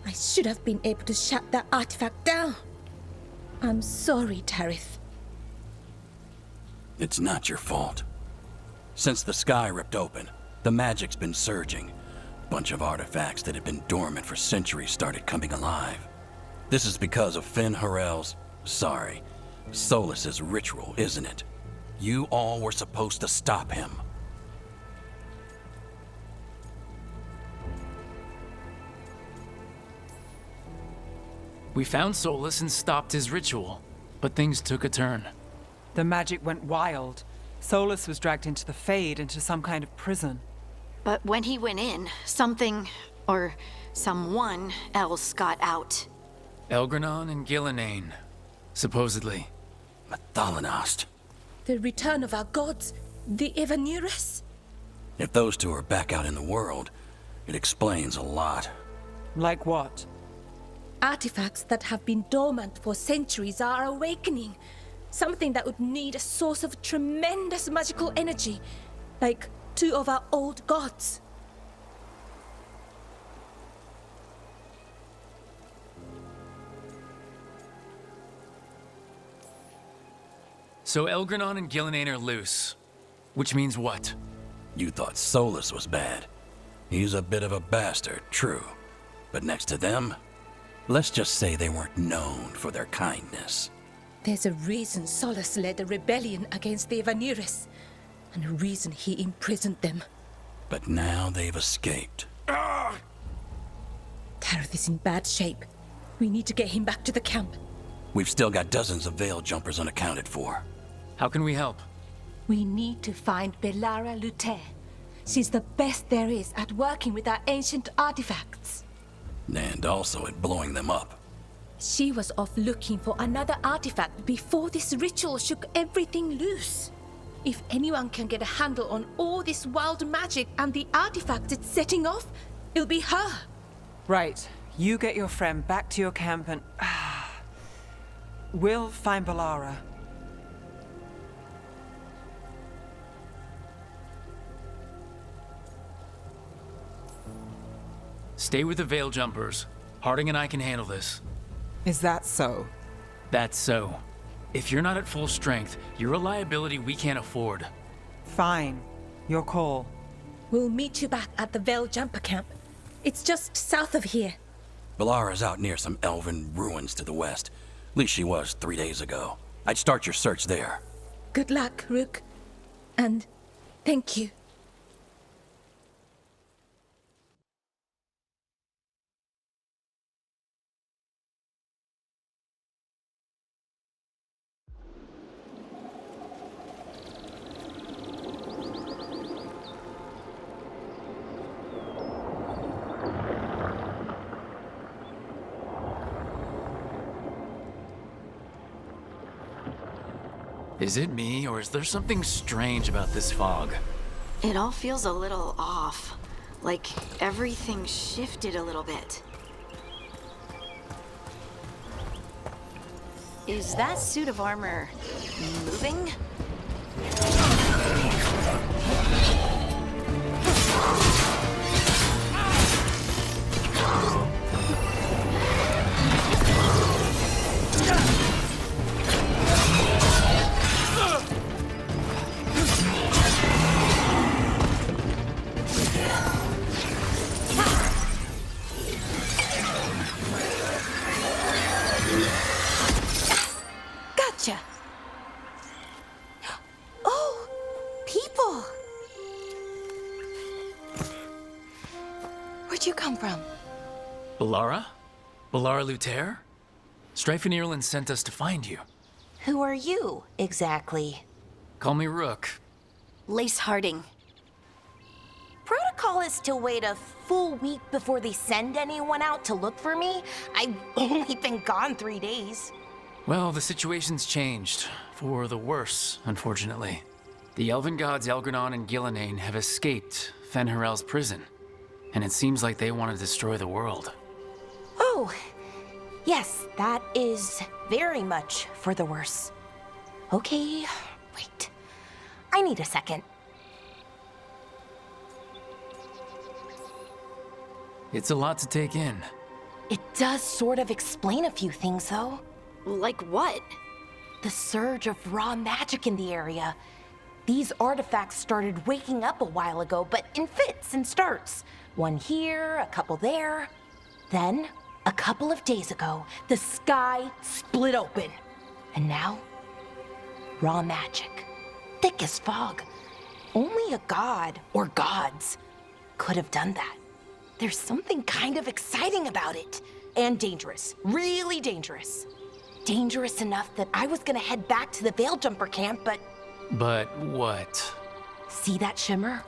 I should have been able to shut that artifact down. I'm sorry, Tarith. It's not your fault. Since the sky ripped open, the magic's been surging. Bunch of artifacts that had been dormant for centuries started coming alive. This is because of Finn Harel's... Solus's ritual, isn't it? You all were supposed to stop him. We found Solus and stopped his ritual, but things took a turn. The magic went wild. Solus was dragged into the Fade, into some kind of prison. But when he went in, something, or someone else got out. Elgranon and Gillenane, supposedly. Mathalanost. The return of our gods, the Evanurus. If those two are back out in the world, it explains a lot. Like what? Artifacts that have been dormant for centuries are awakening. Something that would need a source of tremendous magical energy, like two of our old gods. So Elgranon and Gillenane are loose. Which means what? You thought Solus was bad. He's a bit of a bastard, true. But next to them, let's just say they weren't known for their kindness. There's a reason Solus led a rebellion against the Evanurus, and a reason he imprisoned them. But now they've escaped. Tarith is in bad shape. We need to get him back to the camp. We've still got dozens of veil jumpers unaccounted for. How can we help? We need to find Belara Luthe. She's the best there is at working with our ancient artifacts. And also at blowing them up. She was off looking for another artifact before this ritual shook everything loose. If anyone can get a handle on all this wild magic and the artifact it's setting off, it'll be her. Right. You get your friend back to your camp and... we'll find Belara. Stay with the veil jumpers. Harding and I can handle this. Is that so? That's so. If you're not at full strength, you're a liability we can't afford. Fine. Your call. We'll meet you back at the Veil Jumper camp. It's just south of here. Belara's out near some elven ruins to the west. At least she was 3 days ago. I'd start your search there. Good luck, Rook. And Thank you. Is it me, or is there something strange about this fog? It all feels a little off. Like everything shifted a little bit. Is that suit of armor moving? Gotcha. Oh, people. Where'd you come from? Balara? Balara Luther? Strife and Ireland sent us to find you. Who are you, exactly? Call me Rook. Lace Harding. Protocol is to wait a full week before they send anyone out to look for me. I've only been gone 3 days. Well, the situation's changed. For the worse, unfortunately. The elven gods Elgranon and Gillenane have escaped Fen'Harel's prison. And it seems like they want to destroy the world. Oh, yes, that is very much for the worse. Okay, wait. I need a second. It's a lot to take in. It does sort of explain a few things, though. Like what? The surge of raw magic in the area. These artifacts started waking up a while ago, but in fits and starts. One here, a couple there. Then, a couple of days ago, the sky split open. And now, raw magic. Thick as fog. Only a god, or gods, could have done that. There's something kind of exciting about it. And dangerous. Really dangerous. Dangerous enough that I was gonna head back to the Veil Jumper camp, but... But what? See that shimmer?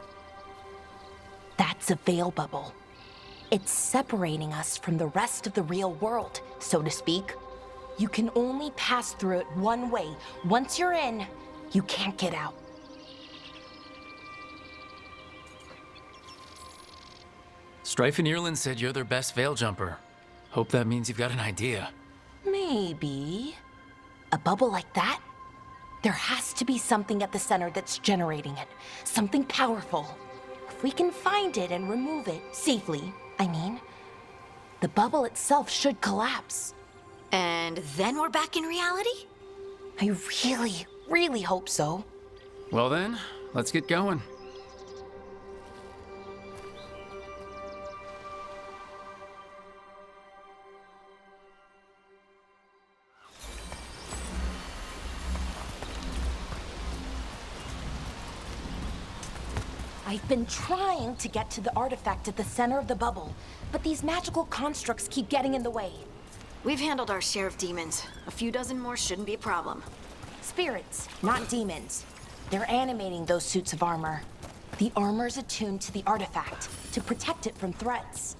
That's a veil bubble. It's separating us from the rest of the real world, so to speak. You can only pass through it one way. Once you're in, you can't get out. Strife and Ireland said you're their best veil jumper. Hope that means you've got an idea. Maybe. A bubble like that? There has to be something at the center that's generating it. Something powerful. If we can find it and remove it safely, I mean, the bubble itself should collapse. And then we're back in reality? I really, really hope so. Well then, let's get going. I've been trying to get to the artifact at the center of the bubble, but these magical constructs keep getting in the way. We've handled our share of demons. A few dozen more shouldn't be a problem. Spirits, not demons. They're animating those suits of armor. The armor's attuned to the artifact to protect it from threats.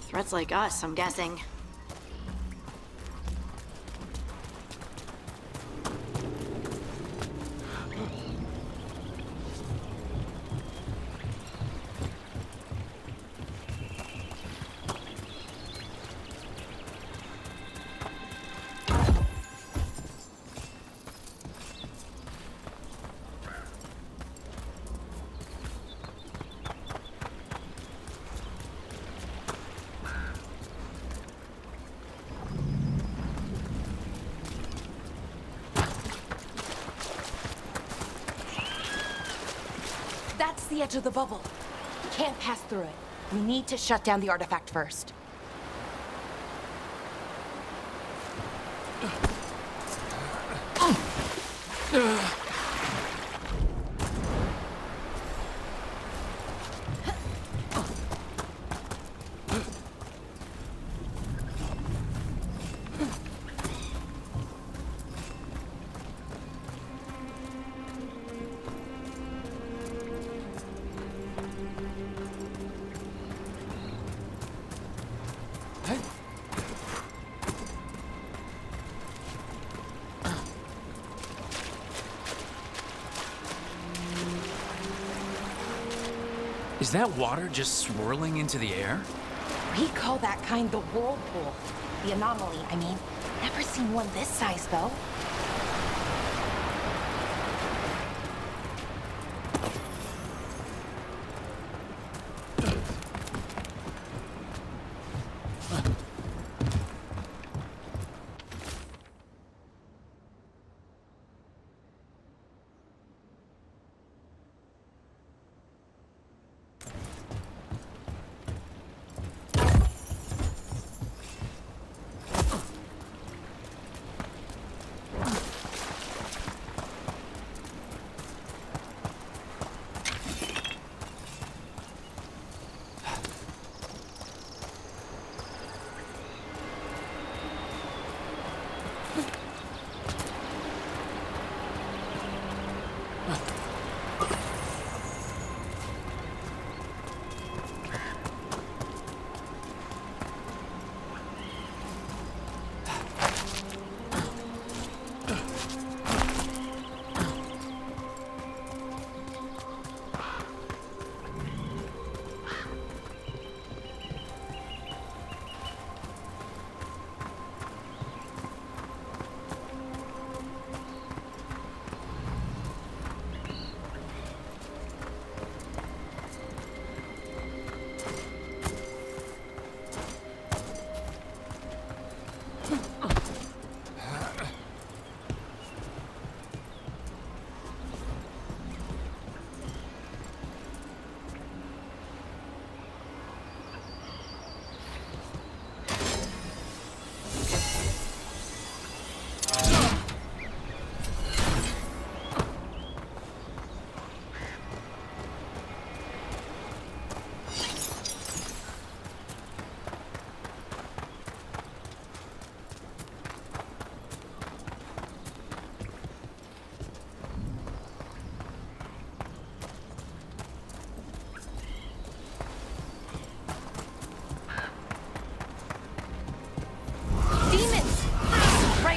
Threats like us, I'm guessing. That's the edge of the bubble. Can't pass through it. We need to shut down the artifact first. Is that water just swirling into the air? We call that kind the whirlpool. The anomaly, I mean. Never seen one this size, though.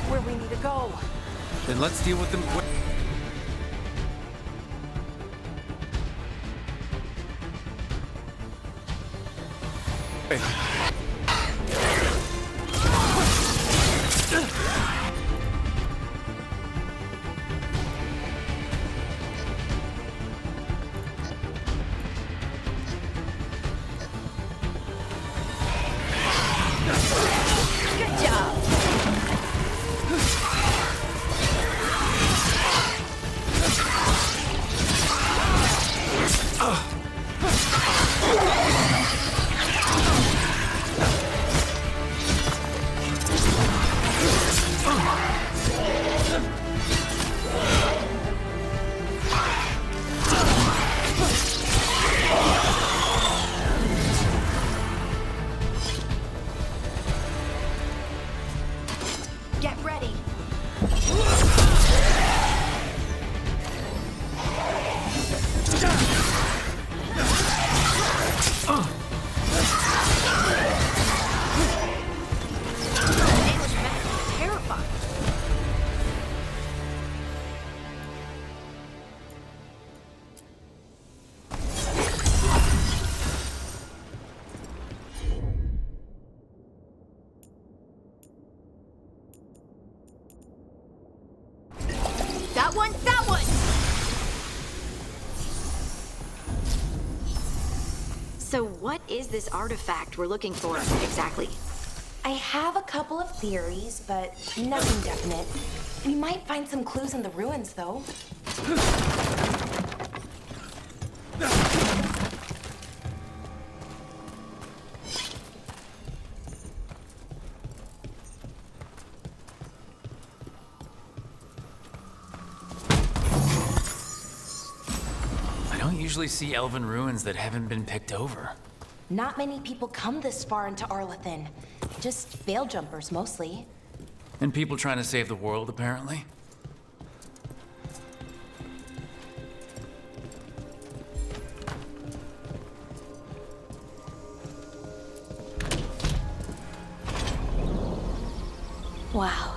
Where we need to go. Then let's deal with them. Good job. Get ready. Terrifying. That one, that one! So what is this artifact we're looking for, exactly? I have a couple of theories, but nothing definite. We might find some clues in the ruins, though. I don't usually see elven ruins that haven't been picked over. Not many people come this far into Arlathan. Just veil jumpers, mostly. And people trying to save the world, apparently. Wow.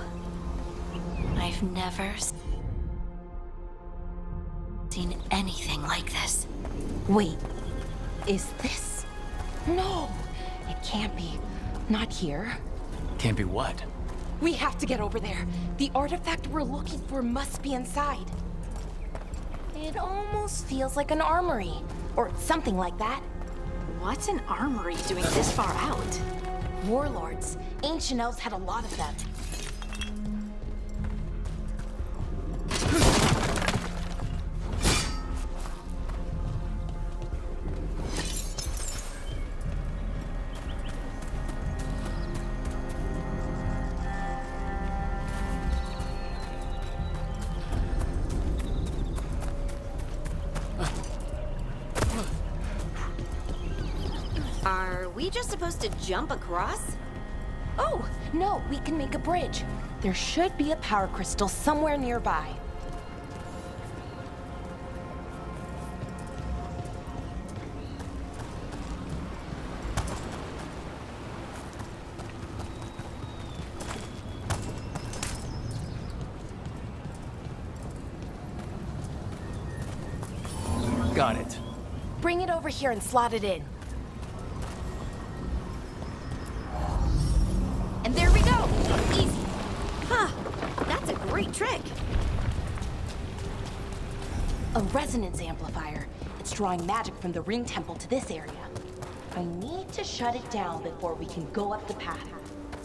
I've never seen anything like this. Wait, Is this? No, it can't be. Not here. Can't be what? We have to get over there. The artifact we're looking for must be inside. It almost feels like an armory, or something like that. What's an armory doing this far out? Warlords. Ancient elves had a lot of them. Are we just supposed to jump across? Oh, no, we can make a bridge. There should be a power crystal somewhere nearby. Got it. Bring it over here and slot it in. And there we go! Easy. Huh. That's a great trick. A resonance amplifier. It's drawing magic from the ring temple to this area. I need to shut it down before we can go up the path.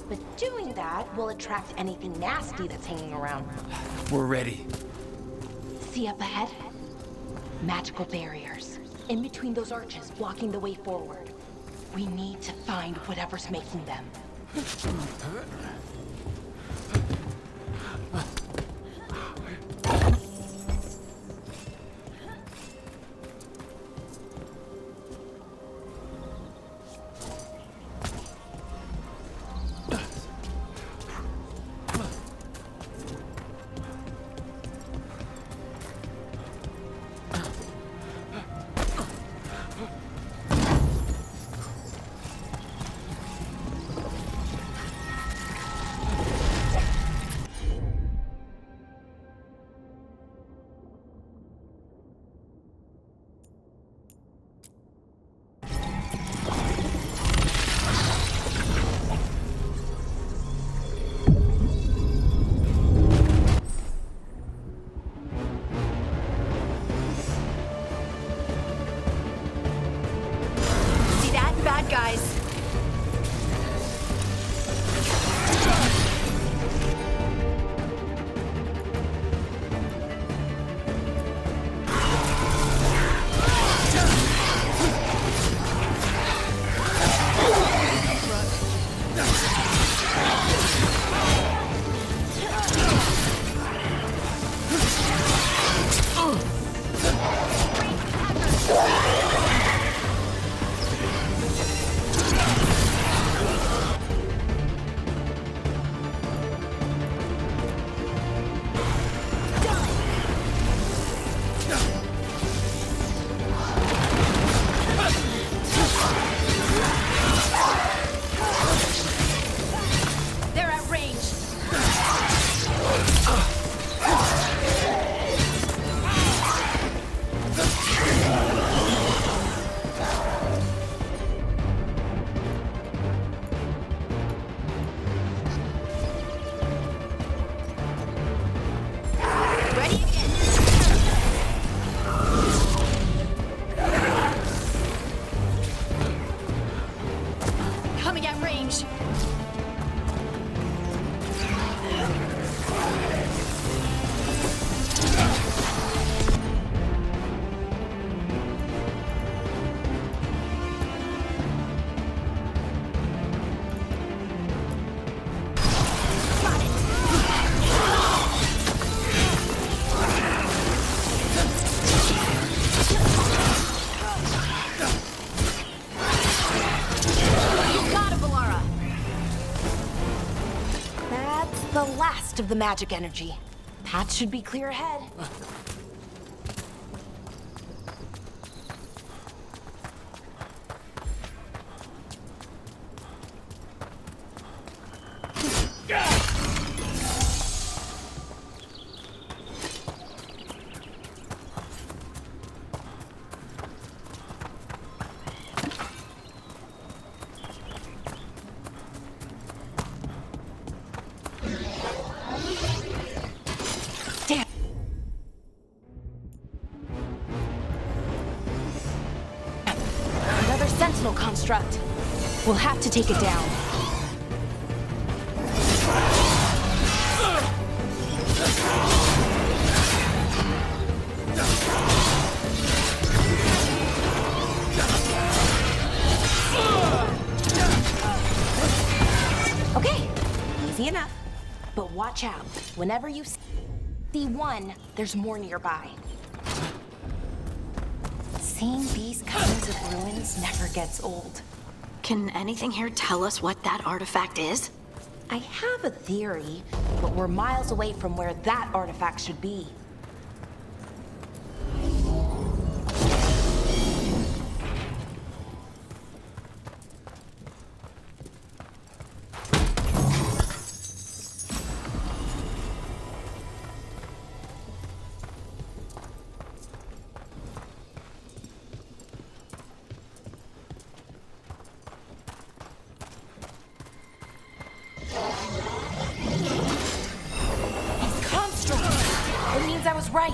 But doing that will attract anything nasty that's hanging around. We're ready. See up ahead? Magical barriers. In between those arches, blocking the way forward. We need to find whatever's making them. Of the magic energy. Path should be clear ahead. construct. We'll have to take it down. Okay, easy enough. But watch out. Whenever you see one, there's more nearby. Seeing these kinds of ruins never gets old. Can anything here tell us what that artifact is? I have a theory, but we're miles away from where that artifact should be. I was right.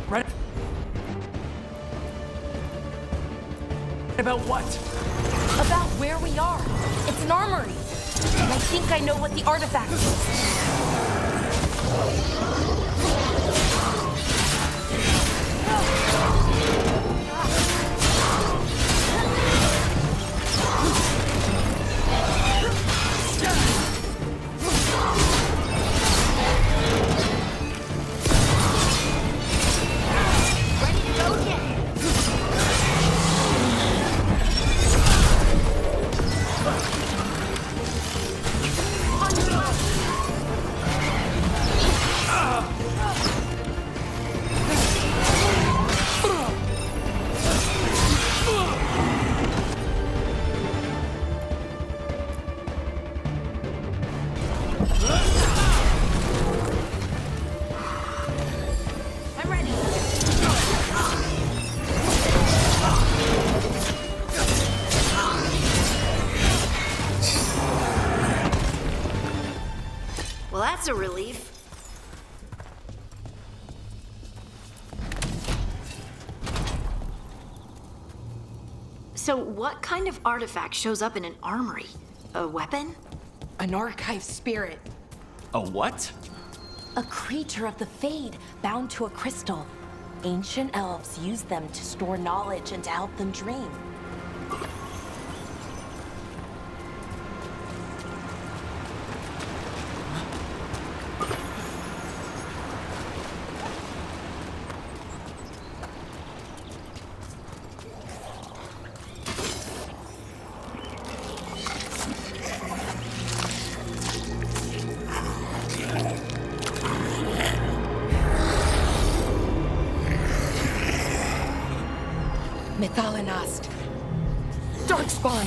Right? About what? About where we are. It's an armory. And I think I know what the artifact is. Well, that's a relief. So what kind of artifact shows up in an armory? A weapon? An archive spirit. A what? A creature of the Fade, bound to a crystal. Ancient elves use them to store knowledge and to help them dream. Methalinast. Darkspawn.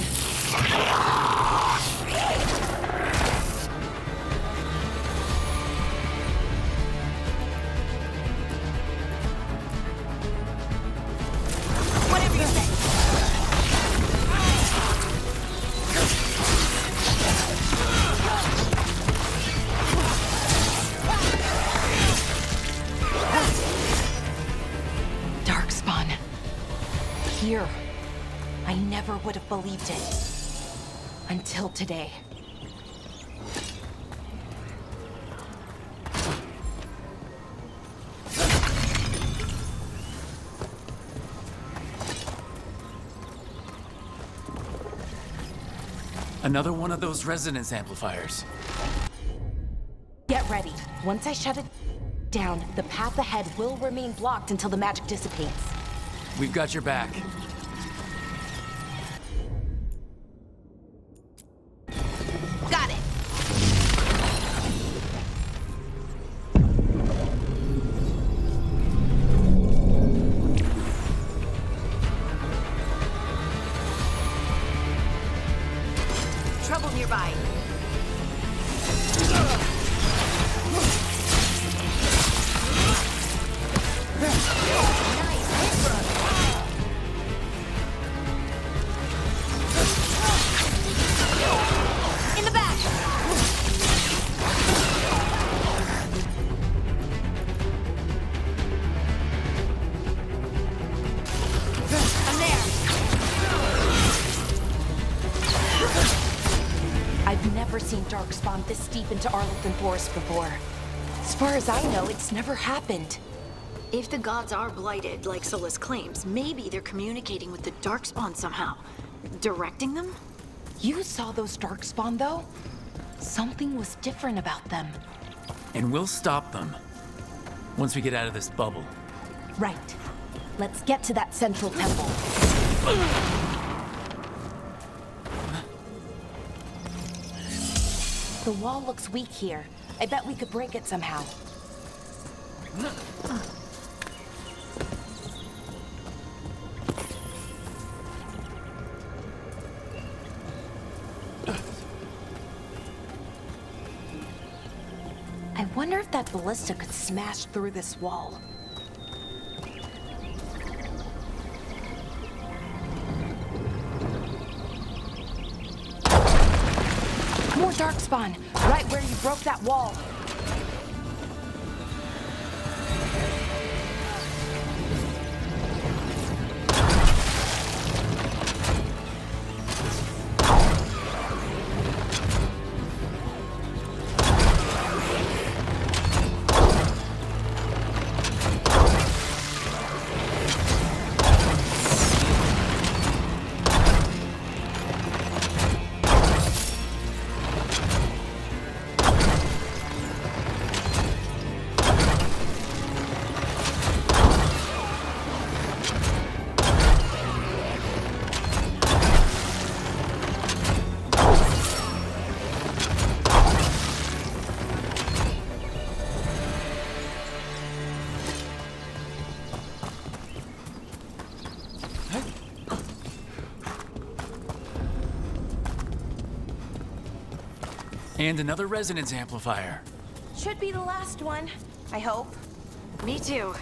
Whatever you say. Darkspawn. Here. I never would have believed it. Until today. Another one of those resonance amplifiers. Get ready. Once I shut it down, the path ahead will remain blocked until the magic dissipates. We've got your back. Got it. Trouble nearby. darkspawn this deep into Arlington Forest before. As far as I know, it's never happened. If the gods are blighted, like Solus claims, maybe they're communicating with the darkspawn somehow. Directing them? You saw those darkspawn, though? Something was different about them. And we'll stop them. Once we get out of this bubble. Right. Let's get to that central temple. The wall looks weak here. I bet we could break it somehow. I wonder if that ballista could smash through this wall. More darkspawn, right where you broke that wall. And another resonance amplifier. Should be the last one, I hope. Me too.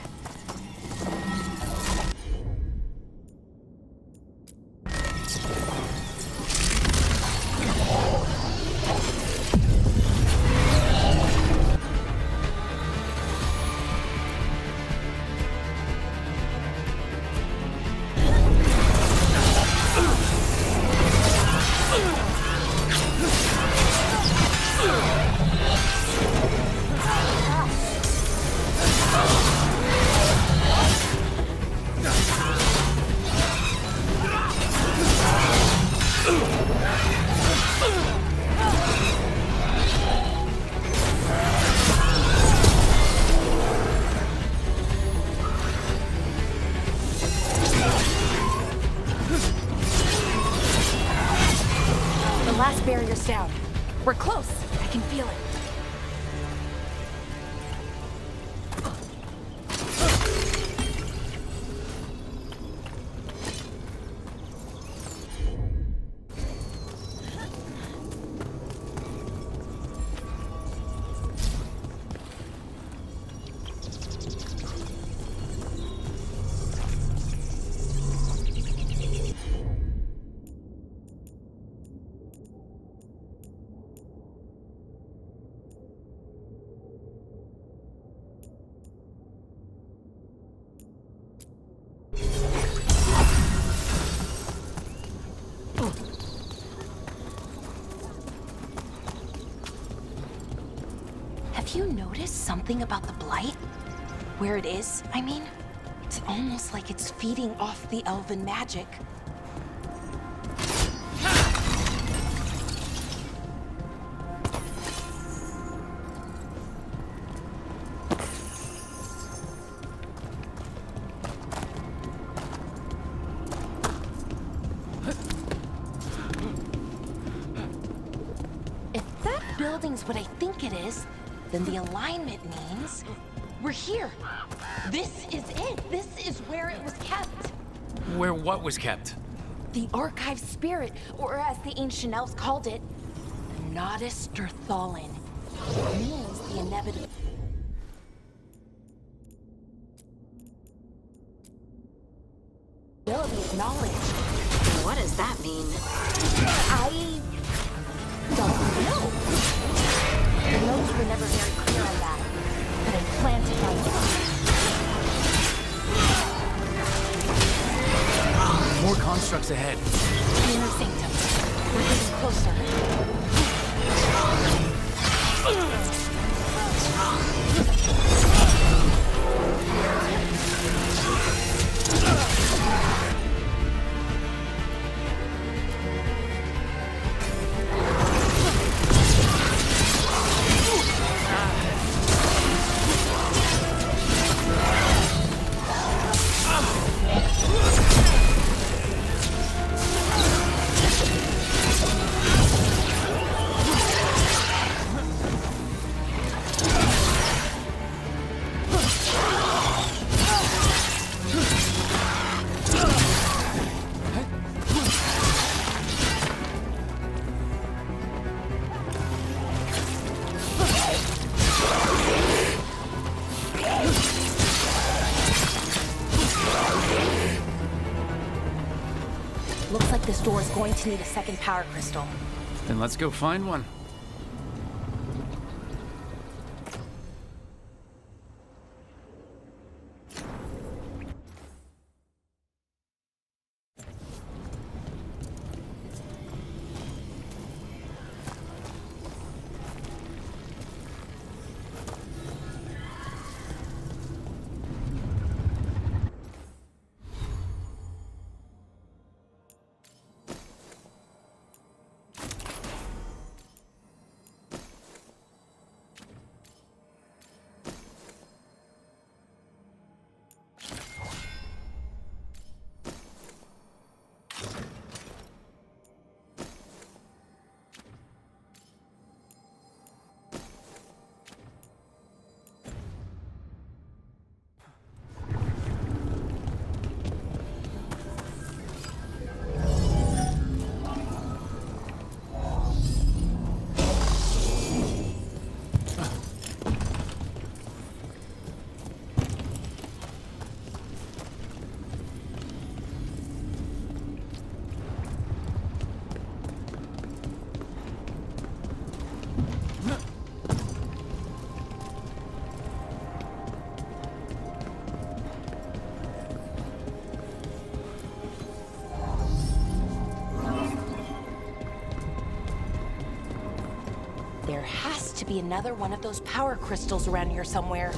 Last barrier's down. We're close. I can feel it. Have you noticed something about the blight? Where it is, I mean? It's almost like it's feeding off the elven magic. If that building's what I think it is, then the alignment means we're here. This is it. This is where it was kept. Where what was kept? The archive spirit, or as the ancient elves called it, the Nodus Derthalin. It means the inevitable. Of knowledge. What does that mean? I don't know. The notes were never very clear on that, but I plan to find out. More constructs ahead. Inner sanctum. We're getting closer. Looks like this door is going to need a second power crystal. Then let's go find one. There has to be another one of those power crystals around here somewhere.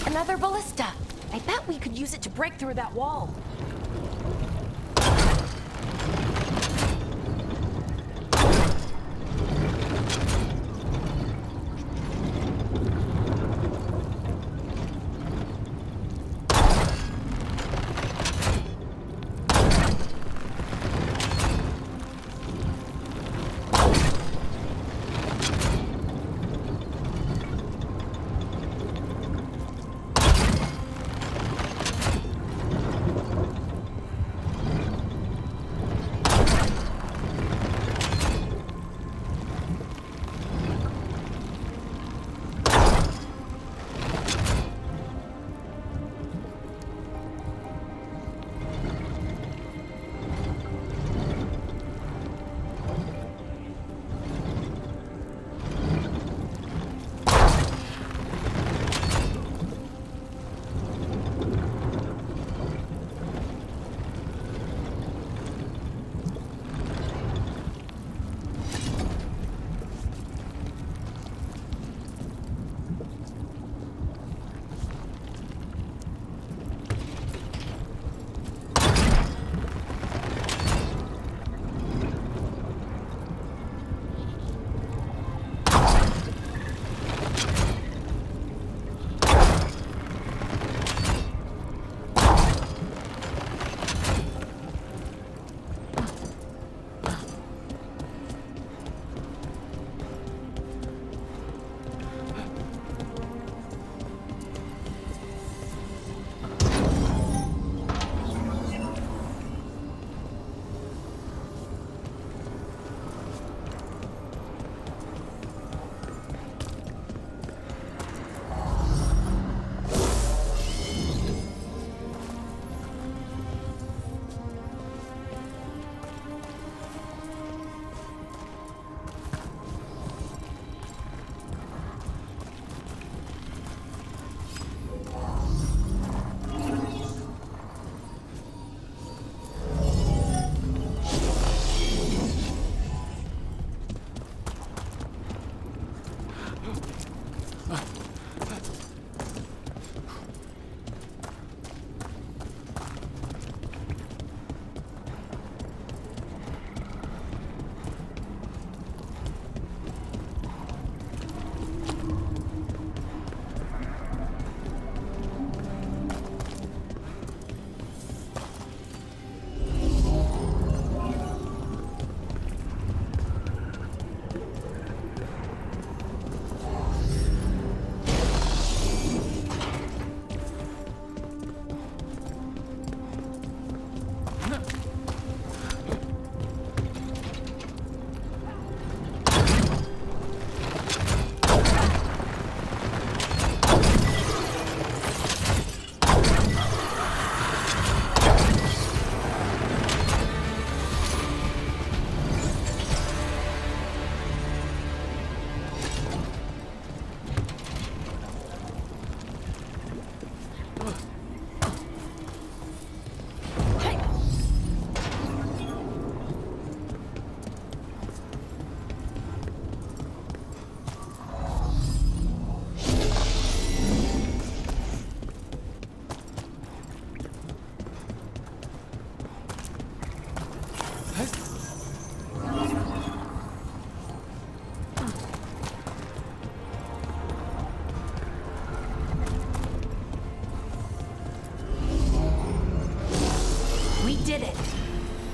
Another ballista. I bet we could use it to break through that wall.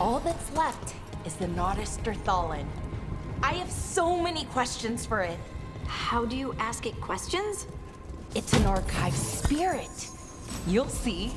All that's left is the Nodus Thalin. I have so many questions for it. How do you ask it questions? It's an archive spirit. You'll see.